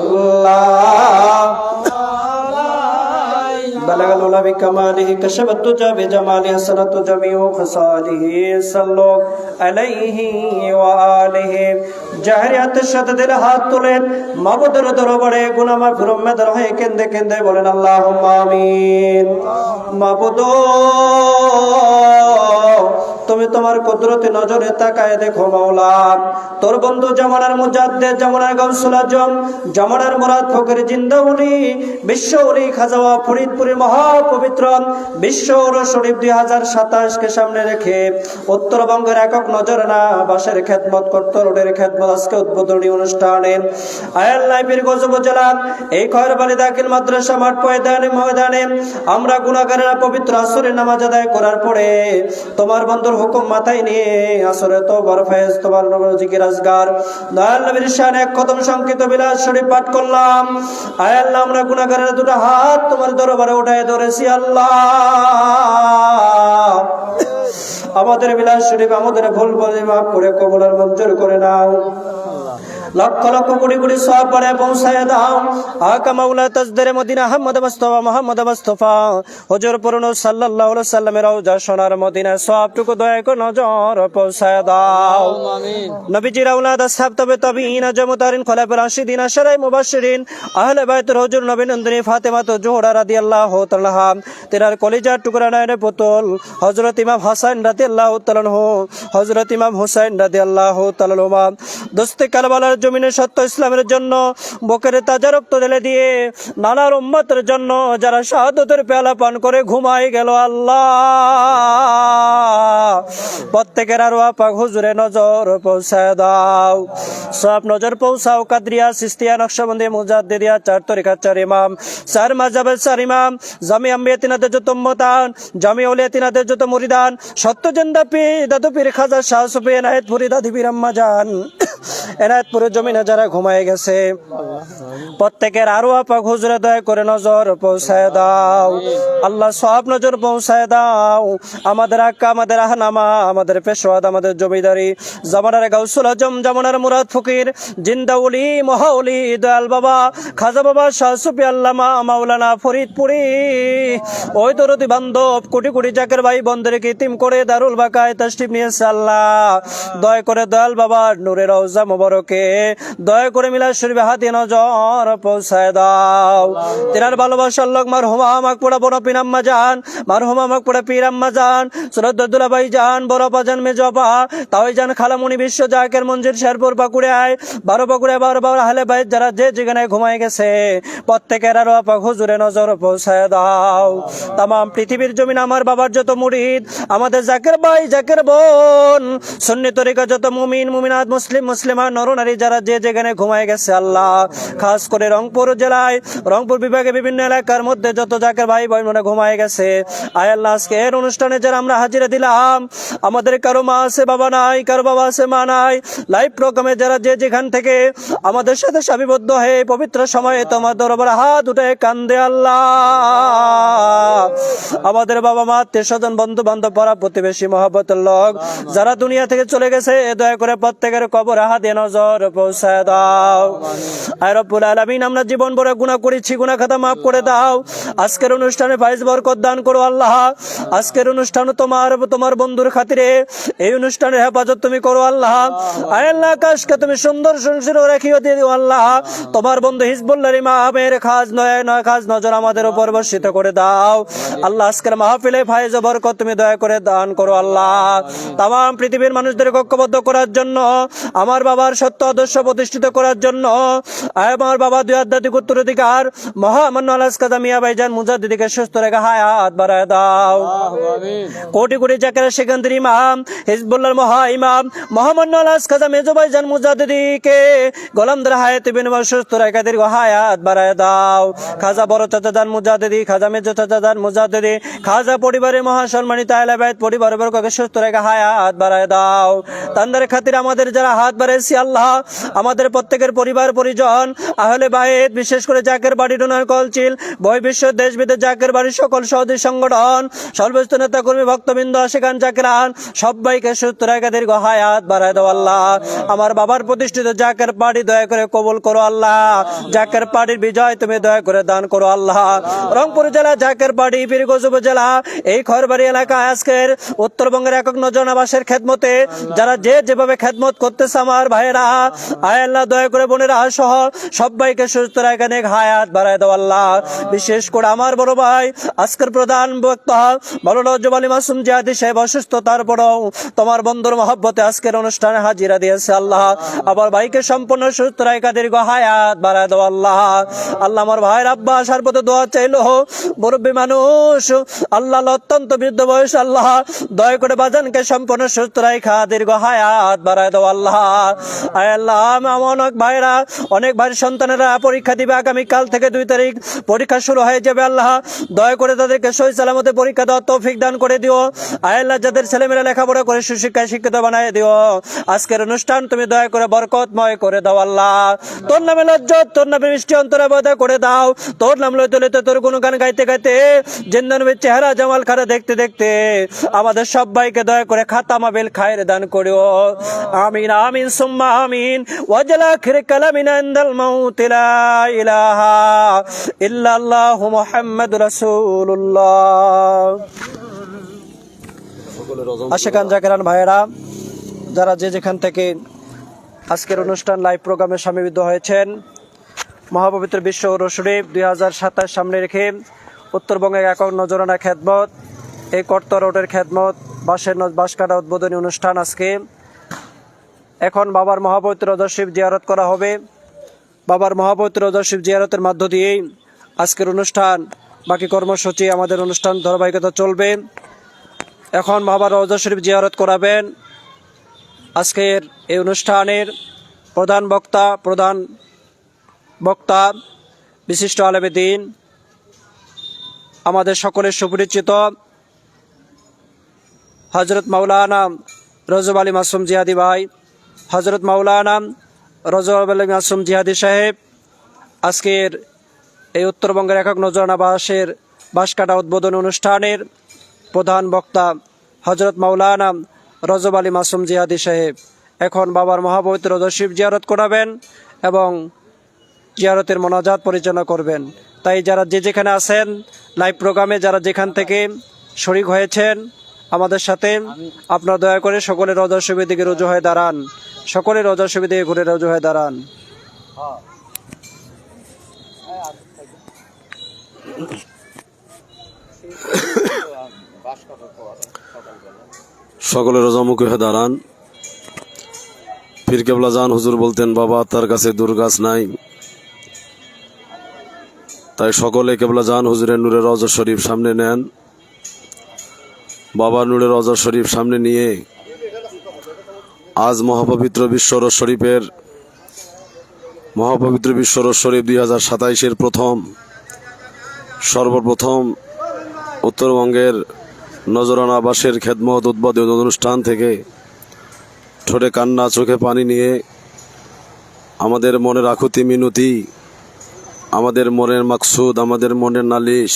সালাওয়াতুল্লাহ بلغ العلا بكماله كشف الدجى بجماله حسنت جميع خصاله صلوا عليه وآله জাহরিয়াত সাথে দিলে হাত তুলেন মাবুদের দরবারে গুনাহ মাগফির উম্মতের হয়ে কেঁদে কেঁদে বলেন আল্লাহুম্মা আমিন মাবুদ তুমি তোমার কুদরতি নজরে তাকায় দেখো মাওলা, তোর বন্ধু জামানার মুজাদ্দিদ, জামানার গাউসুল আজম, জামানার মুরাদ ফকির জিন্দা ওলি, বিশ্ব ওলি খাজা ফরিদপুরের মহাপবিত্র বিশ্ব ওরস শরীফ 2027 কে সামনে রেখে উত্তরবঙ্গের একক নজরানা বাসের খেদমত করত, রোডের খেদমত আজকে উদ্বোধনী অনুষ্ঠানে আয়াল্লাহ পীরগঞ্জ উপজেলা এই খয়রবাড়ি দাখিল মাদ্রাসা মাঠ ময়দানে আমরা গুনাহগারেরা পবিত্র আসরের নামাজ আদায় করার পরে তোমার বন্ধুর হুকুম মাথায় নিয়ে আসরে তোবার ফয়েজ তোমার নবর জিকির আজগার দয়াল নবীর শানে এক কদম সংকিত বিলাস শরীফ পাঠ করলাম। আয় আল্লাহ, আমরা গুনাহগারেরা দুটো হাত তোমার দরবারে উঠায় ধরেছি আল্লাহ, আমাদের বিলাস শরীফ আমাদের ভুল বলে মাফ করে কবুল মঞ্জুর করে নাও। লক্ষ লক্ষ কোটি কোটি সওয়াব বাড়ায় পৌঁছায় দাও। আকা মাওলা তাজদারে মদিনা মুহাম্মদ মুস্তাফা হুজুর পুরনো সাল্লাল্লাহু আলাইহি সাল্লামের রওজা সোনার মদিনা সওয়াবটুকু দয়া করে নজর পৌঁছায় দাও। আমিন। নবীজির আওলাদ আসহাব তবে তাবিঈন জামতারিন খোলাফায়ে রাশিদিন আশরায়ে মুবাশশিরিন আহলে বাইতের হুজুর নবী নন্দিনী ফাতেমা তো জোহরা রাদিয়াল্লাহু তাআলা তেরার কলিজার টুকরা নয়নের পুতুল হযরত ইমাম হাসান রাদিয়াল্লাহু তাআলা আনহু, হযরত ইমাম হুসাইন রাদিয়াল্লাহু তাআলা আনহুমা দোস্তে কারবালার জমিনে সত্য ইসলামের জন্য বুকের তাজা রক্ত ঢেলে দিয়ে নানার উম্মতের জন্য যারা শাহাদাতের পেয়ালা পান করে ঘুমায় গেল আল্লাহ, প্রত্যেকের আরওয়াহ পাক হুজুরে নজর পৌঁছায় দাও। সব নজর পৌঁছাও কাদরিয়া, সিস্তিয়া, নকশবন্দি, মুজাদ্দিদিয়া, চার তরিকার চার ইমাম, চার মাযহাবের চার ইমাম, জামি আম্বিয়া তিনাদের যত উম্মতান, জামি আউলিয়া তিনাদের যত মুরিদান, সত্যজিন্দা পীর দাদু পীর খাজা শাহ সুফি এনায়েতপুরি দাদি পীর আম্মা জান এনায়েতপুরের জমিনে যারা ঘুমায় গেছে প্রত্যেকের আরওয়াহ পাক হুজুরে দয়া করে নজর পৌঁছায় দাও আল্লাহ, সব নজর পৌঁছায় দাও। আমাদের আক্কা, আমাদের আহনামা, আমাদের পেশওয়াদ, আমাদের জমিদারি, জামানার গাউসুল আজম, জামানার মুরাদ ফকির, জিন্দা ওলি, মহা ওলি, দয়াল বাবা খাজা বাবা শাহ সুফি আল্লামা মাওলানা ফরিদপুরি, ওই দরদি বান্ধব কোটি কোটি জাকের ভাই বন্ধুকে ইতিম করে দারুল বাকায় তাশরিফ নিয়েছে আল্লাহ, দয়া করে দয়াল বাবার নূরের রওজা মুবারকে দয়া করে মিলাদ শরীফে হাতে নজর পৌঁছায় দাও। তেনার ভালোবাসার লোক মারহুমা আমাক পড়া বড় পীর আম্মা জান, মারহুমা আমাক পড়া পীর আম্মা জান, সুরদ্দুল্লাহ ভাই জান, বড় বাজান মেজপা তাই জান, খালামুনি বিশ্ব জাকের মঞ্জির শেরপুর বাকুড়ায় 12 আহলে বাইত যারা যে যেখানে ঘুমায় গেছে প্রত্যেকের আরওয়াহ পাক হুজুরে নজর পৌঁছায় দাও। তাম পৃথিবীর জমিন আমার বাবার যত মুরিদ, আমাদের জাকের ভাই জাকের বোন, সুন্নি তরিকা যত মুমিন মুমিনাত, মুসলিম মুসলিমা নরনারী যারা যে যেখানে ঘুমায় গেছে আল্লাহ, খাস করে রংপুর জেলায় রংপুর বিভাগে বিভিন্ন এলাকার মধ্যে যত জাকের ভাই বোন মনে ঘুমায় গেছে আয় আল্লাহ, আজকে এর অনুষ্ঠানে যারা আমরা হাজিরা দিলাম, আমাদের কারো মা আছে বাবা নাই, কারো বাবা আছে মা নাই, লাইভ প্রোগ্রামে যারা যে যেখান থেকে আমাদের সাথে সাবিবদ্ধ হয়ে পবিত্র সময়ে তোমার দরবারে হাত উঠে কান্দে আল্লাহ, আমাদের বাবা মা, আত্মীয় স্বজন, বন্ধু বান্ধব, পাড়া প্রতিবেশী, মহব্বতের লোক যারা দুনিয়া থেকে চলে গেছে দয়া করে প্রত্যেকের কবরে হাত দিয়ে নজর পৌঁছায় দাও। আয় রব্বুল আলামিন, আমরা জীবন ভরে গুনাহ করেছি, গুনাহ খাতা মাফ করে দাও। আজকের অনুষ্ঠানে ফায়েজ বরকত দান করো আল্লাহ, আজকের অনুষ্ঠান তোমার বন্ধুর খাতিরে এই অনুষ্ঠানের হেফাজত তুমি করো আল্লাহ। আয় আল্লাহ, আকাশকে তুমি সুন্দর সুন্দর রাখিও দিও আল্লাহ, তোমার বন্ধু হিজবুল্লাহর ইমামের খাজ নজর আমাদের উপর বর্ষিত করে দাও আল্লাহ। আজকের মাহফিলে ফায়েজ বরকত তুমি দয়া করে দান করো আল্লাহ। তাম পৃথিবীর মানুষদের ঐক্যবদ্ধ করার জন্য, আমার বাবার সত্য আদর্শ প্রতিষ্ঠিত করার জন্য, আমার বাবা দুই আধ্যাত্মিক উত্তরাধিকার মহামান্য আলাস কাজা মিয়া ভাইজান মুজাদ্দিদকে সুস্থ রেখে হায়াত বাড়ায় দাও। কোটি কোটি জাকেরা সেখানদের ইমাম হিজবুল্লাহর মহা ইমাম মহামান্য আলাস কাজা মেজো ভাইজান মুজাদ্দিদকে গোলামদের হায়াতে বিনিময় সুস্থ রেখে দীর্ঘ হায়াত বাড়ায় দাও। খাজা বড় চাচা জান মুজাদ্দিদি, খাজা মেজো চাচা জান মুজাদ্দিদি, খাজা পরিবারের মহা সম্মানিত আহলে বাইত পরিবারের বর্গকে সুস্থ রেখে হায়াত বাড়ায় দাও। তাদের খাতিরে আমাদের যারা হাত বাড়াইছি আল্লাহ, আমাদের প্রত্যেকের পরিবার পরিজন আহলে বাইত, বিশেষ করে জাকের বাড়ি ডোনার কলচিল বই বিশ্ব দেশ বিদেশ জাকের বাড়ির সকল সহযোগী সংগঠন, সর্বস্তর নেতা কর্মী ভক্তবৃন্দ আশিকান জাকেরান সবাইকে সুস্থ রেখে দীর্ঘ হায়াত বাড়ায় দাও আল্লাহ। আমার বাবার প্রতিষ্ঠিত জাকের বাড়ি দয়া করে কবুল করো আল্লাহ, জাকের বাড়ির বিজয় তুমি দয়া করে দান করো আল্লাহ। রংপুর জেলা জাকের বাড়ি পীরগঞ্জ উপজেলা এই খয়রবাড়ি এলাকায় আজকের উত্তরবঙ্গের একক নজর আবাসের খেদমতে যারা যে যেভাবে খেদমত করতেছে আমার আমার ভাইরা, আয় আল্লাহ দয়া করে বোনেরা সহ সবাইকে সুস্থ রাখে নেক হায়াত বাড়ায় দাও আল্লাহ। বিশেষ করে আমার বড় ভাই আজকের প্রধান বক্তা মাওলানা ওয়াজব আলী মাসুম জিহাদি সাহেব অসুস্থ, তারপরেও তোমার বন্ধুর মহব্বতে আজকের অনুষ্ঠানে হাজিরা দিয়েছে আল্লাহ। আবার ভাইকে সম্পূর্ণ সুস্থ রাখা দীর্ঘ হায়াত বাড়ায় দাও আল্লাহ। আল্লাহ আমার ভাইয়ের আব্বা আসার পথে দোয়া চাইলো, মুরব্বী মানুষ আল্লাহ অত্যন্ত বৃদ্ধ বয়স, আল্লাহ দয়া করে বাজানকে সম্পূর্ণ সুস্থ রাখা দীর্ঘ হায়াত বাড়ায় দাও আল্লাহ। আয় আল্লাহ অনেক ভাইরা, অনেক ভাইয়ের সন্তানেরা পরীক্ষা দিবে, আগামীকাল থেকে 2 তারিখ পরীক্ষা শুরু হয়ে যাবে আল্লাহ। দয়া করে তাদেরকে সহি সালামতে পরীক্ষা দেওয়ার তৌফিক দান করে দিও। আয় আল্লাহ যাদের ছেলেমেয়েরা লেখাপড়া করে সুশিক্ষায় শিক্ষিত বানায় দিও। আজকের অনুষ্ঠান তুমি দয়া করে বরকতময় করে দাও আল্লাহ। তোর নামে লজ্জত, তোর নামে মিষ্টি অন্তরে বদা করে দাও। তোর নাম লইতে লইতে, তোর গুণগান গাইতে গাইতে, জিন্দানবীর চেহারা জামাল খারা দেখতে দেখতে আমাদের সবাইকে দয়া করে খাতামা বিল খায়ের দান করিও। আমিন আমিন সুম্মা আমিন। ওয়াজল আখির কালামিনা ইনদাল মাউত লা ইলাহা ইল্লাল্লাহু মুহাম্মাদুর রাসূলুল্লাহ। আশিকান জাকিরান ভাইয়েরা, যারা যে যেখান থেকে আজকের অনুষ্ঠান লাইভ প্রোগ্রামে সামিলিত হয়েছেন, মহাপবিত্র বিশ্ব উরুস শরীফ 2027 সামনে রেখে উত্তরবঙ্গের একক নজরানা খেদমত, এই কর্তা রোডের খেদমত, বাঁশ কাটা উদ্বোধনী অনুষ্ঠান আজকে। এখন বাবার মহাপবিত্র রোজা শরীফ জিয়ারত করা হবে। বাবার মহাপবিত্র রোজা শরীফ জিয়ারতের মধ্য দিয়েই আজকের অনুষ্ঠান, বাকি কর্মসূচি আমাদের অনুষ্ঠান ধারাবাহিকতা চলবে। এখন বাবার রোজা শরীফ জিয়ারত করাবেন আজকের এই অনুষ্ঠানের প্রধান বক্তা বিশিষ্ট আলেমে দ্বীন, আমাদের সকলের সুপরিচিত হযরত মাওলানা ওয়াজব আলী মাসুম জিহাদি ভাই, হযরত মাওলানা ওয়াজব আলী মাসুম জিহাদি সাহেব। আজকের এই উত্তরবঙ্গের একক নজরানা বাঁশ কাটা উদ্বোধনী অনুষ্ঠানের প্রধান বক্তা হযরত মাওলানা ওয়াজব আলী মাসুম জিহাদি সাহেব এখন বাবার মহাপবিত্র রোজা শরীফ জিয়ারত করাবেন এবং জিয়ারতের মোনাজাত পরিচালনা করবেন। তাই যারা যে যেখানে আছেন লাইভ প্রোগ্রামে, যারা যেখান থেকে শরীক হয়েছেন আমাদের সাথে, আপনারা দয়া করে সকলের রোজা শরীফের দিকে রুজু হয়ে দাঁড়ান। সকলের রোজা শরীফের দিকে ঘুরে রুজু হয়ে দাঁড়ান। সকলে রোজামুখী হয়ে দাঁড়ান। পীর কেবলা জান হুজুর বলতেন, বাবা তার কাছে দুর্গাছ নাই। তাই সকলে কেবলা জান হুজুরের নূরের রওজা শরীফ সামনে নেন। বাবার নূরের রওজা শরীফ সামনে নিয়ে আজ মহাপবিত্র বিশ্ব রোজ শরীফের মহাপবিত্র বিশ্ব রোজ শরীফ 2027-এর সর্বপ্রথম উত্তরবঙ্গের নজরানা বাঁশের খেদমত উদ্বোধনী অনুষ্ঠান থেকে ঠোঁটে কান্না চোখে পানি নিয়ে আমাদের মনের আকুতি মিনতি, আমাদের মনের মাকসুদ, আমাদের মনের নালিশ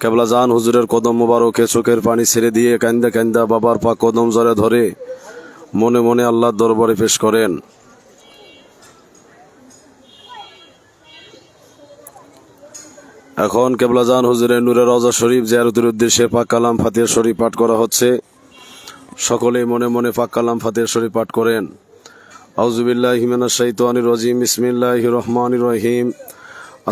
কেবলা জান হুজুরের কদম মোবারকে চোখের পানি ছেড়ে দিয়ে কান্দা কান্দা বাবার পাক কদম জড়ে ধরে মনে মনে আল্লাহর দরবারে পেশ করেন। এখন কেবলা জান হুজুরের নূরের রওজা শরীফ জিয়ারতের উদ্দেশ্যে পাক কালাম ফাতিহা শরীফ পাঠ করা হচ্ছে। সকলেই মনে মনে পাক কালাম ফাতিহা শরীফ পাঠ করেন। আউযু বিল্লাহি মিনাশ শাইতানির রাজিম। বিসমিল্লাহির রহমানির রহিম।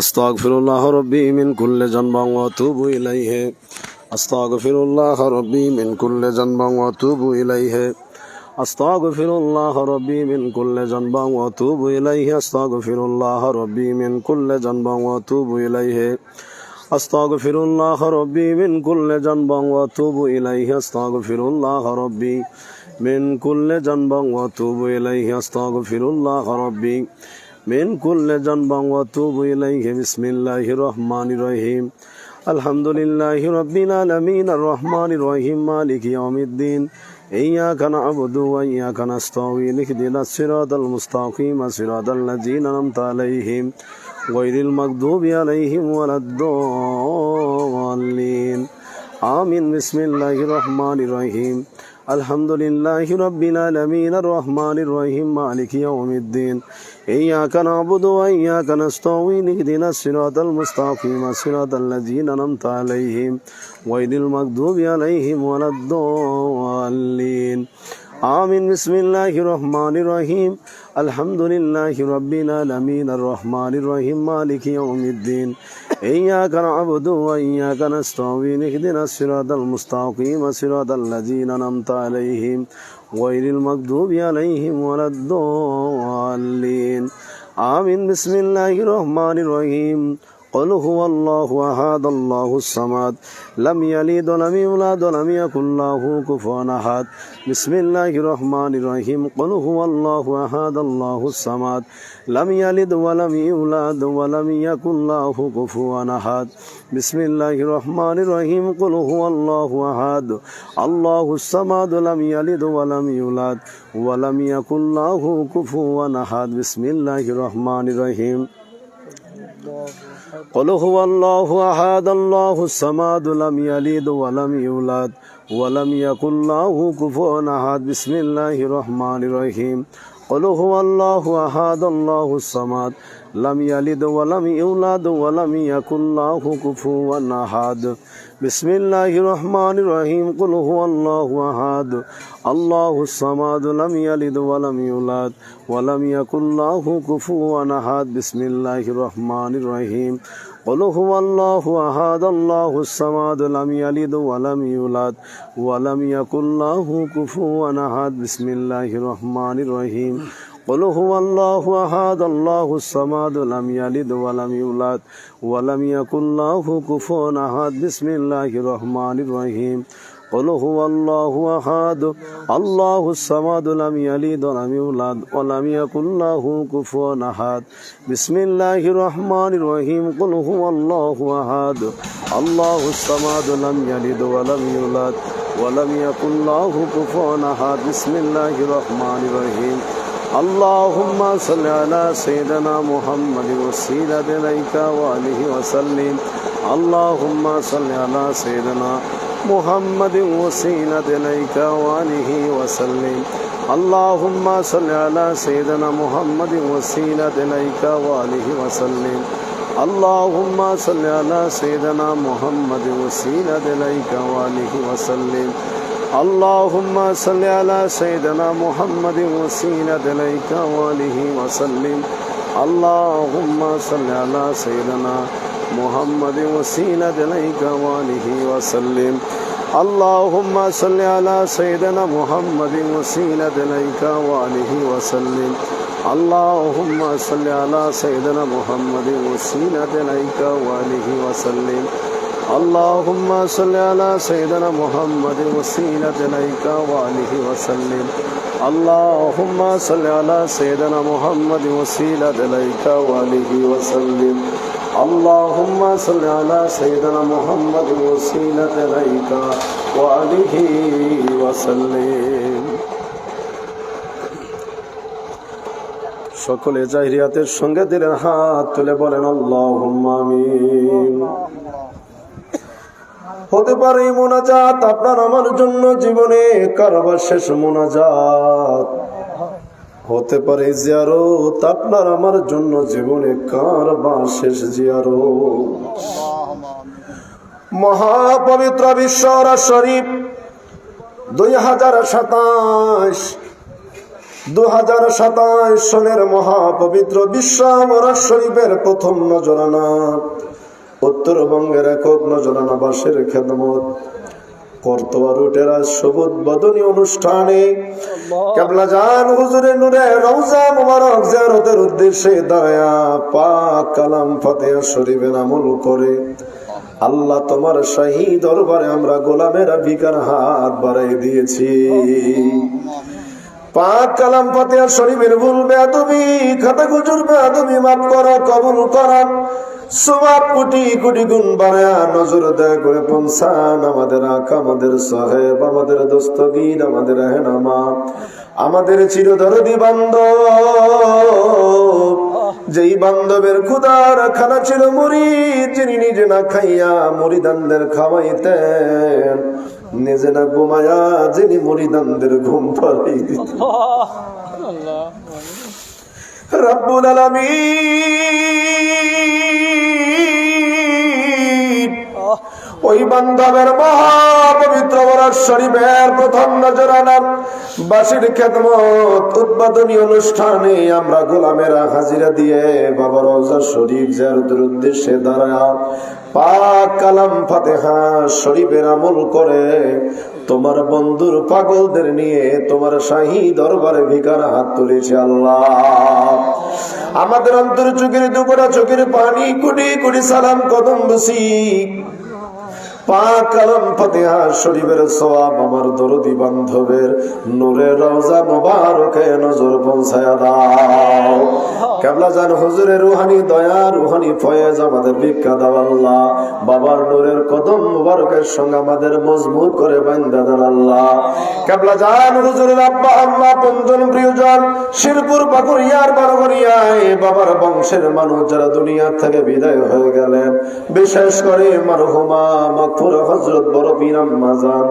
আস্তাগফিরুল্লাহ রাব্বি মিন কুল্লি যানবিন ওয়া আতুবু ইলাইহি। আস্তাগফিরুল্লাহ রাব্বি মিন কুল্লি যানবিন ওয়া আতুবু ইলাইহি। আস্তাগফিরুল্লাহ রাব্বি মিন কুল্লি যানবিন ওয়া আতুবু ইলাইহি। আস্তাগফিরুল্লাহ রাব্বি মিন কুল্লি যানবিন ওয়া আতুবু ইলাইহি। আস্তাগফিরুল্লাহ রাব্বি মিন কুল্লি যানবিন ওয়া আতুবু ইলাইহি। আস্তাগফিরুল্লাহ রাব্বি মিন কুল্লি যানবিন ওয়া আতুবু ইলাইহি। আস্তাগফিরুল্লাহ রাব্বি মিন কুল্লি যানবিন ওয়া আতুবু ইলাইহি। বিসমিল্লাহির রহমানির রহিম। আলহামদুলিল্লাহি রাব্বিল আলামিন আর রহমানির রহিম মালিকি ইয়াউমিদ্দিন। ইয়্যাকা না'বুদু ওয়া ইয়্যাকা নাস্তাঈন। ইহদিনাস সিরাতাল মুস্তাকিম সিরাতাল লাযীনা আন'আমতা আলাইহিম গায়রিল মাগদুবি আলাইহিম ওয়ালাদ-দাল্লিন। আমিন। বিসমিল্লাহির রহমানির রহিম। আলহামদুলিল্লাহি রাব্বিল আলামিন আর রহমানির রহিম মালিকি ইয়াউমিদ্দিন। ইয়্যাকা না'বুদু ওয়া ইয়্যাকা নাস্তাঈন। ইহদিনাস সিরাতাল মুস্তাকিম সিরাতাল লাযীনা আন'আমতা আলাইহিম গায়রিল মাগদুবি আলাইহিম ওয়ালাদ-দাল্লিন। آمين بسم الله الرحمن الرحيم الحمد لله رب العالمين الرحمن الرحيم مالك يوم الدين إياك نعبد وإياك نستعين اهدنا الصراط المستقيم صراط الذين أنعمت عليهم غير المغضوب عليهم ولا الضالين آمين بسم الله الرحمن الرحيم قل هو الله أحد الله الصمد لم يلد ولم يولد ولم يكن له كفوا أحد بسم الله الرحمن الرحيم قل هو الله أحد الله الصمد لم يلد ولم يولد ولم يكن له كفوا أحد بسم الله الرحمن الرحيم قل هو الله أحد الله الصمد لم يلد ولم يولد ولم يكن له كفوا أحد بسم الله الرحمن الرحيم قل هو الله أحد الله الصمد لم يلد ولم يولد ولم يكن له كفوا أحد بسم الله الرحمن الرحيم قل هو الله أحد الله الصمد لم يلد ولم يولد ولم يكن له كفوا أحد بسم الله الرحمن الرحيم قل هو الله أحد الله الصمد لم يلد ولم يولد ولم يكن له كفوا أحد بسم الله الرحمن الرحيم قل هو الله أحد الله الصمد لم يلد ولم يولد ولم يكن له كفوا أحد بسم الله الرحمن الرحيم قل هو الله أحد الله الصمد لم يلد ولم يولد ولم يكن له كفوا أحد بسم الله الرحمن الرحيم قل هو الله أحد الله الصمد لم يلد ولم يولد ولم يكن له كفوا أحد بسم الله الرحمن الرحيم قل هو الله أحد الله الصمد لم يلد ولم يولد ولم يكن له كفوا أحد بسم الله الرحمن الرحيم اللهم صل على سيدنا محمد وسيلة إليك وآله وسلم اللهم صل على سيدنا محمد وسيلة إليك وآله وسلم اللهم صل على سيدنا محمد وسيلة إليك وآله وسلم اللهم صل على سيدنا محمد وسيلة إليك وآله وسلم اللهم صل على سيدنا محمد وسيلة إليك وآله وسلم اللهم صل على سيدنا محمد وسيلة إليك وآله وسلم اللهم صل على سيدنا محمد وسيلة إليك وآله وسلم اللهم صل على سيدنا محمد وسيلة إليك وآله وسلم اللهم صل على سيدنا محمد وسيلة إليك وآله وسلم اللهم صل على سيدنا محمد وسيلة إليك وآله وسلم اللهم صل على سيدنا محمد وسيلة إليك وآله وسلم সকলে জাহিরিয়াতের সঙ্গে দিলেন হাত তুলে বলেন আল্লাহুম্মা আমিন। হতে পারে এই মোনাজাত আপনার আমার জন্য জীবনে কারবার শেষ মোনাজাত, হতে পারে জিয়ারত আপনার আমার জন্য জীবনে কারবার শেষ জিয়ারত। মহাপবিত্র বিশ্বর শরীফ 2027 সনের মহাপবিত্র বিশ্ব আমরাত শরীফের প্রথম নজরানা, উত্তরবঙ্গের একক নজরানা বাসের খেদমত করতোয়া রুটের আজ সবুজ বদনী অনুষ্ঠানে কেবলা জান হুজুরের নূরে রওজা মুবারক জিয়ারতের উদ্দেশ্যে দাঁড়ায়া পাক কালাম ফাতিহা শরীফের আমল করে আল্লাহ তোমার শাহী দরবারে আমরা গোলামেরা ভিকার হাত বাড়াই দিয়েছি। পাক কালাম ফাতিহা শরীফের ভুল বেয়াদবি খাতা গুজুর বেয়াদবি মাফ করো, কবুল করো, সওয়াব কোটি কোটি গুণ বাড়ায়া নজর দয়া করে পৌঁছান আমাদের আকা, আমাদের সাহেব, আমাদের দস্তগীর, আমাদের হেনামা, আমাদের চিরদরদি বান্ধব, যেই বান্ধবের ক্ষুধার খানা ছিল মুরিদ, যিনি নিজে না খাইয়া মুরিদানদের খাওয়াইতেন, নিজে না ঘুমায়া যিনি মুরিদানদের ঘুম পাড়াই দিতেন। রব্বুল আলামিন ওই বান্ধবের মহাপবিত্র বরাত শরীফের প্রথম নজরানা বাসির খেদমত উদ্বোধনী অনুষ্ঠানে আমরা গোলামেরা হাজিরা দিয়ে বাবা রওজা শরীফ জিয়ারতের উদ্দেশ্যে দাঁড়া পাক কালাম ফাতিহা শরীফের আমল করে তোমার বন্ধুর পাগলদের নিয়ে তোমার শাহী দরবারে ভিকার হাত তুলেছে আল্লাহ। আমাদের অন্তর চোখের দুপুরা চোখের পানি কোটি কোটি সালাম কদম বসি পাক কালাম ফাতিহা শরীফের সওয়াব আমার দরদি বান্ধবের নূরের রওজা মোবারকে নজর পৌঁছায়া দাও। কেবলা জান হুজুরের রুহানি দয়া রুহানি ফয়েজ আমাদের ভিক্ষা দাও আল্লাহ। বাবার নূরের কদম মোবারকের সঙ্গে আমাদের মজবুত করে বান্ধা দেন আল্লাহ। কেবলা জান হুজুরের আব্বা আম্মা পঞ্জন প্রিয়জন শিরপুর পাকুড়িয়ার বারগরিয়ায় বাবার বংশের মানুষ যারা দুনিয়া থেকে বিদায় হয়ে গেলেন, বিশেষ করে মারহুমা মাগফুর হযরত বড় পীর আম্মা জান,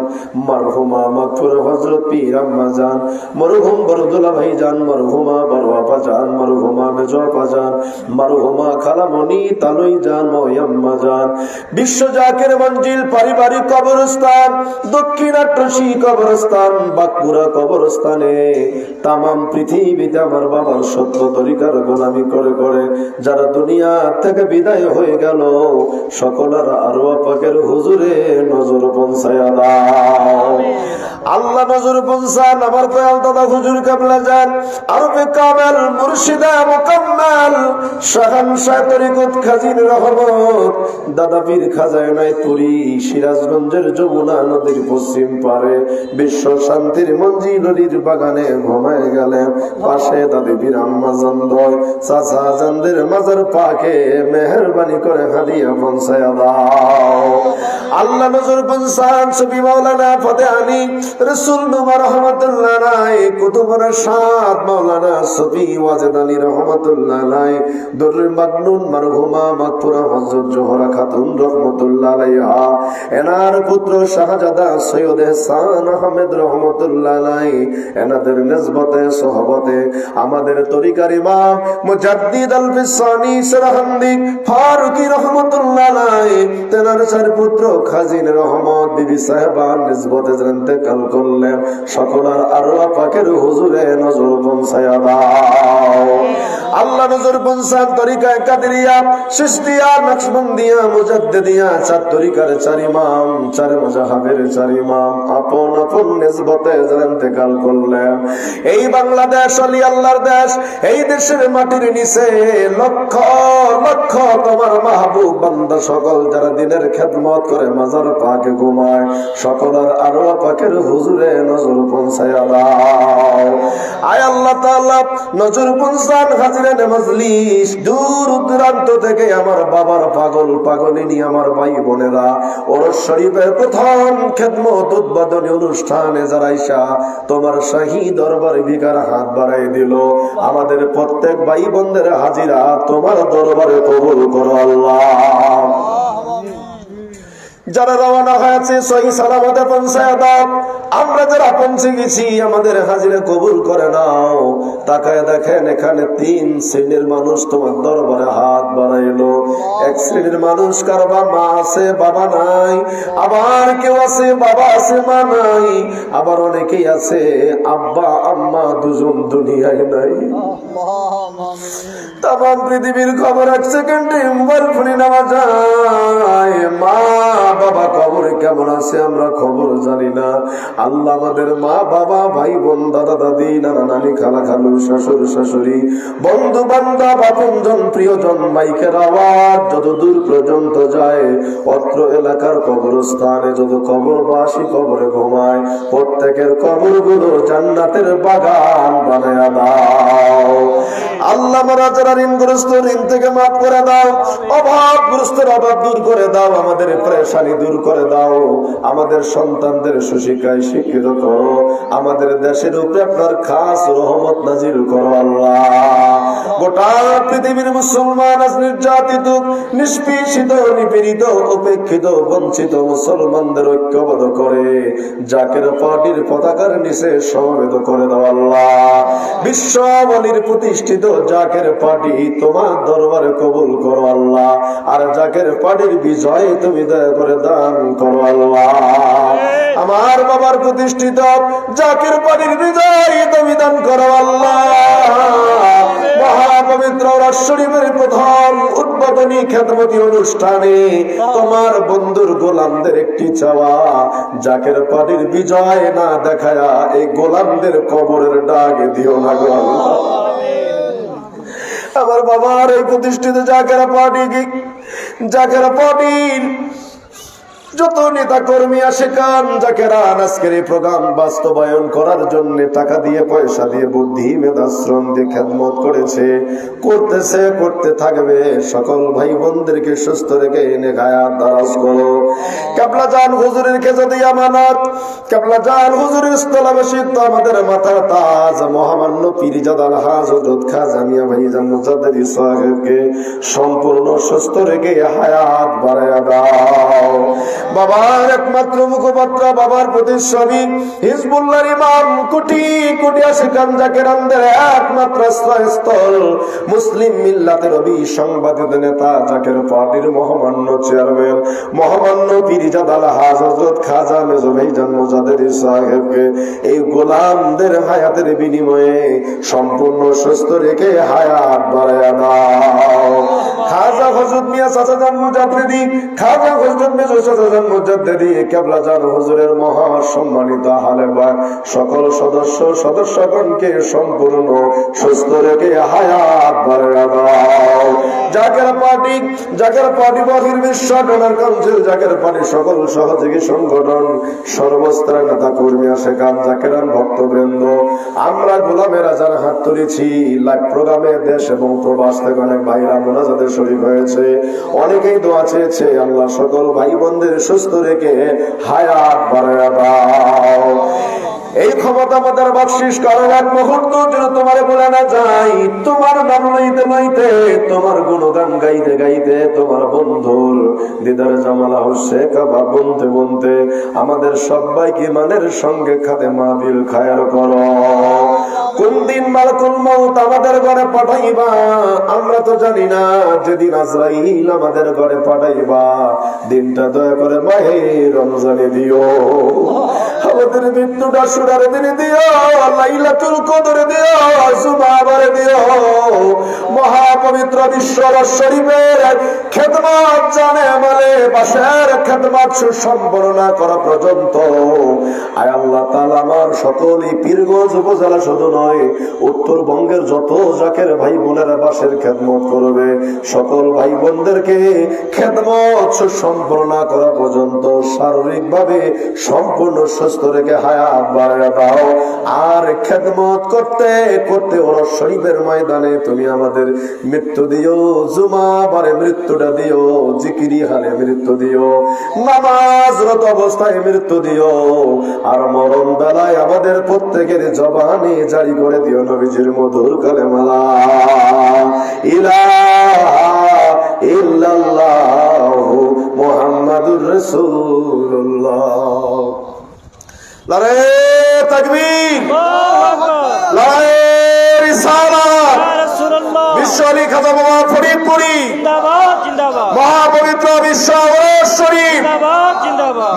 মারহুমা মাগফুর হযরত পীর আম্মা জান, মরহুম বরদুলা ভাই জান, মরহুমা বড় আপা জান, মরহুমা মেজো আপা জান, মরহুমা খালামণি তালুই জান, ময়ম্মা জান, বিশ্ব জাকের মঞ্জিল পারিবারিক কবরস্থান, দক্ষিণাট্টসী কবরস্থান, বাঁকুড়া কবরস্থানে তামাম পৃথিবীতে আমার বাবার সত্য তরিকার গোলামি করে করে যারা দুনিয়া থেকে বিদায় হয়ে গেল সকলের আরওয়াহ পাকের হুজুরে নজর পৌঁছায়া দাও আল্লাহ। নজর পৌঁছান আমার দয়াল দাদা হুজুর কাবলা যান আরবে কামেল মুর্শিদা মুকাম্মাল শাহানশাহ তরিকত খাজির রহমত দাদা পীর খাজায় নাইপুরি সিরাজগঞ্জের যমুনা নদীর পশ্চিম পারে বিশ্ব শান্তির মঞ্জিল নদীর বাগানে ঘুমায় গেলেন। পাশে দাদি পীর আম্মা জান দয় চাচা জানদের মাজার পাকে মেহেরবানি করে হাদিয়া পৌঁছায়া দাও আল্লাহ। নজর পৌঁছান সুফি মাওলানা ফতে আলী রসুল নুমা রহমতুল্লাহ আলাই, কুতুবুর শাদ মাওলানা সুফি ওয়াজেদ আলী রহমতুল্লাহ আলাই, দুরুল মাকনুন মারহুমা মাগফুরা হযরত জোহরা খাতুন রহমতুল্লাহ আলাইহা, এনার পুত্র শাহজাদা সৈয়দ এহসান আহমেদ রহমতুল্লাহ আলাই, এনাদের নিসবতে সোহবতে আমাদের তরিকার ইমাম মুজাদ্দিদ আল ফিসানি সরহন্দি ফারুকি রহমতুল্লাহ আলাই, তেনার চার পুত্র খাজিন রহমত বিবি সাহেবান নিসবতে ইন্তেকাল করলেন। সকলের আরওয়াহ পাকের হুজুরে নজর পৌঁছায়া দাও আল্লাহ। নজর পৌঁছান তরিকায়ে কাদেরিয়া চিশতিয়া নকশবন্দিয়া মুজাদ্দিদিয়া চার তরিকার চার ইমাম চার মাযহাবের চার ইমাম আপন আপন নিসবতে ইন্তেকাল করলেন। এই বাংলাদেশ আলী আল্লাহর দেশ, এই দেশের মাটির নিচে লক্ষ লক্ষ তোমার মাহবুব বান্দা সকল যারা দিনের খেদমত করে মাজার পাকে ঘুমায় সকলের আরওয়াহ পাকের হুজুরে নজর পৌঁছায়া দাও আয় আল্লাহ তাআলা। নজর পৌঁছান হাজিরানে মজলিস দূর দূরান্ত থেকে আমার বাবার পাগল পাগলিনী আমার ভাই বোনেরা ওরস শরীফের প্রথম খেদমত উদ্বোধনী অনুষ্ঠানে যারা আইসা তোমার শাহী দরবারে ভিকার হাত বাড়াই দিল, আমাদের প্রত্যেক ভাই বোনদের হাজিরা তোমার দরবারে কবুল করো আল্লাহ। যারা রওনা হয়েছে সহি সালামতে পৌঁছায় দাও। আমরা যারা পৌঁছে গেছি আমাদের হাজিরা কবুল করে নাও। তাকায় দেখেন এখানে তিন শ্রেণীর মানুষ তোমার দরবারে হাত বাড়াইলো। এক শ্রেণীর মানুষ কারবা মা আছে বাবা নাই, আবার কেউ আছে বাবা আছে মা নাই, আবার অনেকেই আছে আব্বা আম্মা দুজন দুনিয়ায় নাই। তাম পৃথিবীর খবর এক সেকেন্ডে মোবাইল ফোনে নেওয়া যায়। মা বাবা কবরে কেমন আছে আমরা খবর জানি না। আল্লাহ আমাদের মা বাবা ভাই বোন দাদা দাদি নানা নানি খালা খালু শ্বশুর শাশুড়ি বন্ধু বান্ধব আপনজন প্রিয়জন মাইকের আওয়াজ যত দূর পর্যন্ত যায় অত্র এলাকার কবরস্থানে যত কবরবাসী কবরে ঘুমায় প্রত্যেকের কবরগুলো জান্নাতের বাগান বানায়া দাও। আল্লাহ মারা যারা ঋণগ্রস্ত ঋণ থেকে মাফ করে দাও, অভাবগ্রস্তের অভাব দূর করে দাও, আমাদের পরেশানি দূর করে দাও, আমাদের সন্তানদের সুশিক্ষায় শিক্ষিত করো, আমাদের দেশের উপরে আপনার খাস রহমত নাজিল করো আল্লাহ। গোটা পৃথিবীর মুসলমান আজ নির্যাতিত নিষ্পেষিত নিপীড়িত উপেক্ষিত বঞ্চিত মুসলমানদের ঐক্যবদ্ধ করে জাকের পার্টির পতাকার নিচে সমবেত করে দাও আল্লাহ। বিশ্ববলির প্রতিষ্ঠিত জাকের পার্টি তোমার দরবারে কবুল করো আল্লাহ। আর জাকের পার্টির বিজয় তুমি দয়া করে দাও দান করো আল্লাহ। আমার বাবার প্রতিষ্ঠিত জাকির পানির হৃদয় তুমি দান করো আল্লাহ। মহাপবিত্র রস শরীফের প্রথম উদ্বোধনী খেদমতি অনুষ্ঠানে তোমার বন্ধুর গোলামদের একটি চাওয়া, জাকের পানির বিজয় না দেখায়া এই গোলামদের কবরের ডাক দিও না গো আল্লাহ। আমার বাবার এই প্রতিষ্ঠিত জাকের পার্টির যত নেতা কর্মী আসে কান জাকেরা আজকের এই প্রোগ্রাম বাস্তবায়ন করার জন্য টাকা দিয়ে পয়সা দিয়ে বুদ্ধি মেধা শ্রম দিয়ে খেদমত করেছে, করতেছে, করতে থাকবে। সকল ভাই বোনদেরকে সুস্থ রেখে এনে গায়াত দারাজ করো। কেবলা জান হুজুরের খেজদি আমানত, কেবলা জান হুজুরের স্থলাভিষিক্ত আমাদের মাথার তাজ মহামান্য পীরজাদা আলহাজ হযরত খাজা মিয়া ভাইজান মুজাদ্দিদ সাহেবকে সম্পূর্ণ সুস্থ রেখে হায়াত বাড়ায়া দাও। বাবার একমাত্র মুখপাত্র, বাবার প্রতিচ্ছবি, হিজবুল্লাহর ইমাম, কোটি কোটি আশিকান জাকেরানদের একমাত্র আশ্রয়স্থল, মুসলিম মিল্লাতের অবিসংবাদিত নেতা জাকের পার্টির মহামান্য চেয়ারম্যান মহামান্য পীরজাদা আলহাজ হযরত খাজা মেজো ভাইজান মুজাদ্দিদ সাহেবকে এই গোলামদের হায়াতের বিনিময়ে সম্পূর্ণ সুস্থ রেখে হায়াত বাড়ায়া দাও। খাজা হযরত মিয়া চাচাজান মুজাদ্দিদি, খাজা হযরত মেজো চাচাজান মুজাদ্দিদি কেবলা জান হুজুরের মহা সম্মানিত হালেবা সকল সদস্যগণকে সম্পূর্ণ সুস্থ রেখে হায়াত বাড়ায়া দাও। জাকের পার্টি বাহির বিশ্ব ডোনার কাউন্সিল, জাকের পার্টি সকল সহযোগী সংগঠন, সর্বস্তরের নেতা কর্মী আসে কান জাকেরান ভক্তবৃন্দ, আমরা গোলামেরা যারা হাত তুলেছি লাইভ প্রোগ্রামে দেশ এবং প্রবাস থেকে অনেক ভাইরা মোনাজাতে শরীক হয়েছে, অনেকেই দোয়া চেয়েছে। আল্লাহ সকল ভাই বোনদের সুস্থ রেখে হায়াত বাড়ায়া দাও। এই ক্ষমতা আমাদের বকশিশ করো। এক মুহূর্ত যেন তোমার বলে না যাই, তোমার নাম লইতে লইতে, তোমার গুণগান গাইতে গাইতে, তোমার বন্ধুর দিদার জামালা হচ্ছে কাবা বলতে বলতে আমাদের সবাইকে মানের সঙ্গে খাতে মাহফিল খায়ের করো। কোন দিন মালাকুল মউত আমাদের ঘরে পাঠাইবা আমরা তো জানি না, যেদিন আজরাইল আমাদের ঘরে পাঠাইবা দিনটা দয়া করে মাহে রমজানে দিও। আমাদের মৃত্যুটা সুরার দিনে দিও, লাইলাতুল কদরে দিও, জুমাবারে দিও। মহাপবিত্র বিশ্ব শরীফের খেদমত জানে মানে বাসের খেদমত সুসম্পন্ন করা পর্যন্ত আয় আল্লাহ তাআলা আমার সকলই পীরগঞ্জ উপজেলা শুধু নয়, উত্তরবঙ্গের যত জাকের ভাই বোনেরা বাসের খেদমত করবে সকল ভাই বোনদেরকে খেদমত সুসম্পন্ন করা পর্যন্ত শারীরিক ভাবে সম্পূর্ণ সুস্থ রেখে হায়াত বাড়ায়া দাও। আর খেদমত করতে করতে ওরস শরীফের ময়দানে তুমি আমাদের মৃত্যু দিও, জুমাবারে মৃত্যুটা দিও, জিকিরি হালে মৃত্যু দিও, নামাজরত অবস্থায় মৃত্যু দিও, আর মরণ বেলায় আমাদের প্রত্যেকের জবানে জারি করে দিও নবীজির মধুর কালেমা লা ইলাহা ইল্লাল্লাহু মুহাম্মাদুর রাসূলুল্লাহ। নারে তাকবীর, নারে রিসালাত। বিশ্ব আলী খাজা বাবা ফরিদপুরি মহাপবিত্র বিশ্ব ওরস শরীফ,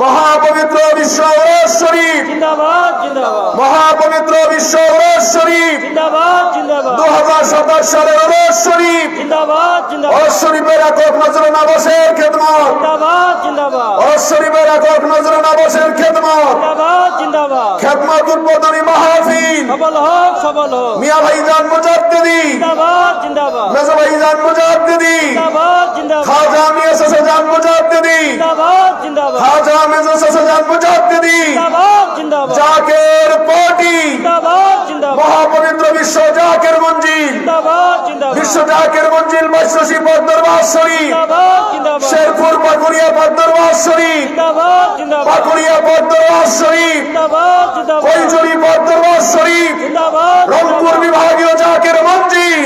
মহাপবিত্র বিশ্ব ওরস শরীফ, মহাপবিত্র বিশ্ব ওরস শরীফ, 2027 সালের ওরস শরীফ, ওরস শরীফের একক নজরে নাবাসের খেদমত, ওরস শরীফের একক নজরে নাবাসের খেদমত, খেদমত উদ্বোধনী মাহফিল, মিয়া ভাইজান মুজাদ্দিদি, মেজো ভাইজান মুজাদ্দিদি, খাজা মিয়া চাচাজান মুজাদ্দিদি, খাজা মেজো চাচাজান মুজাদ্দিদি, জাকের পার্টি, মহাপবিত্র বিশ্ব জাকের মঞ্জিল, বিশ্ব জাকের মঞ্জিল, মাইশরী পথ দরবার শরীফ, শেরপুর পাকুড়িয়া পথ দরবার শরীফ, পাকুড়িয়া পথ দরবার শরীফ, কৈজুরি পথ দরবার শরীফ, রংপুর বিভাগীয় জাকের মঞ্জিল,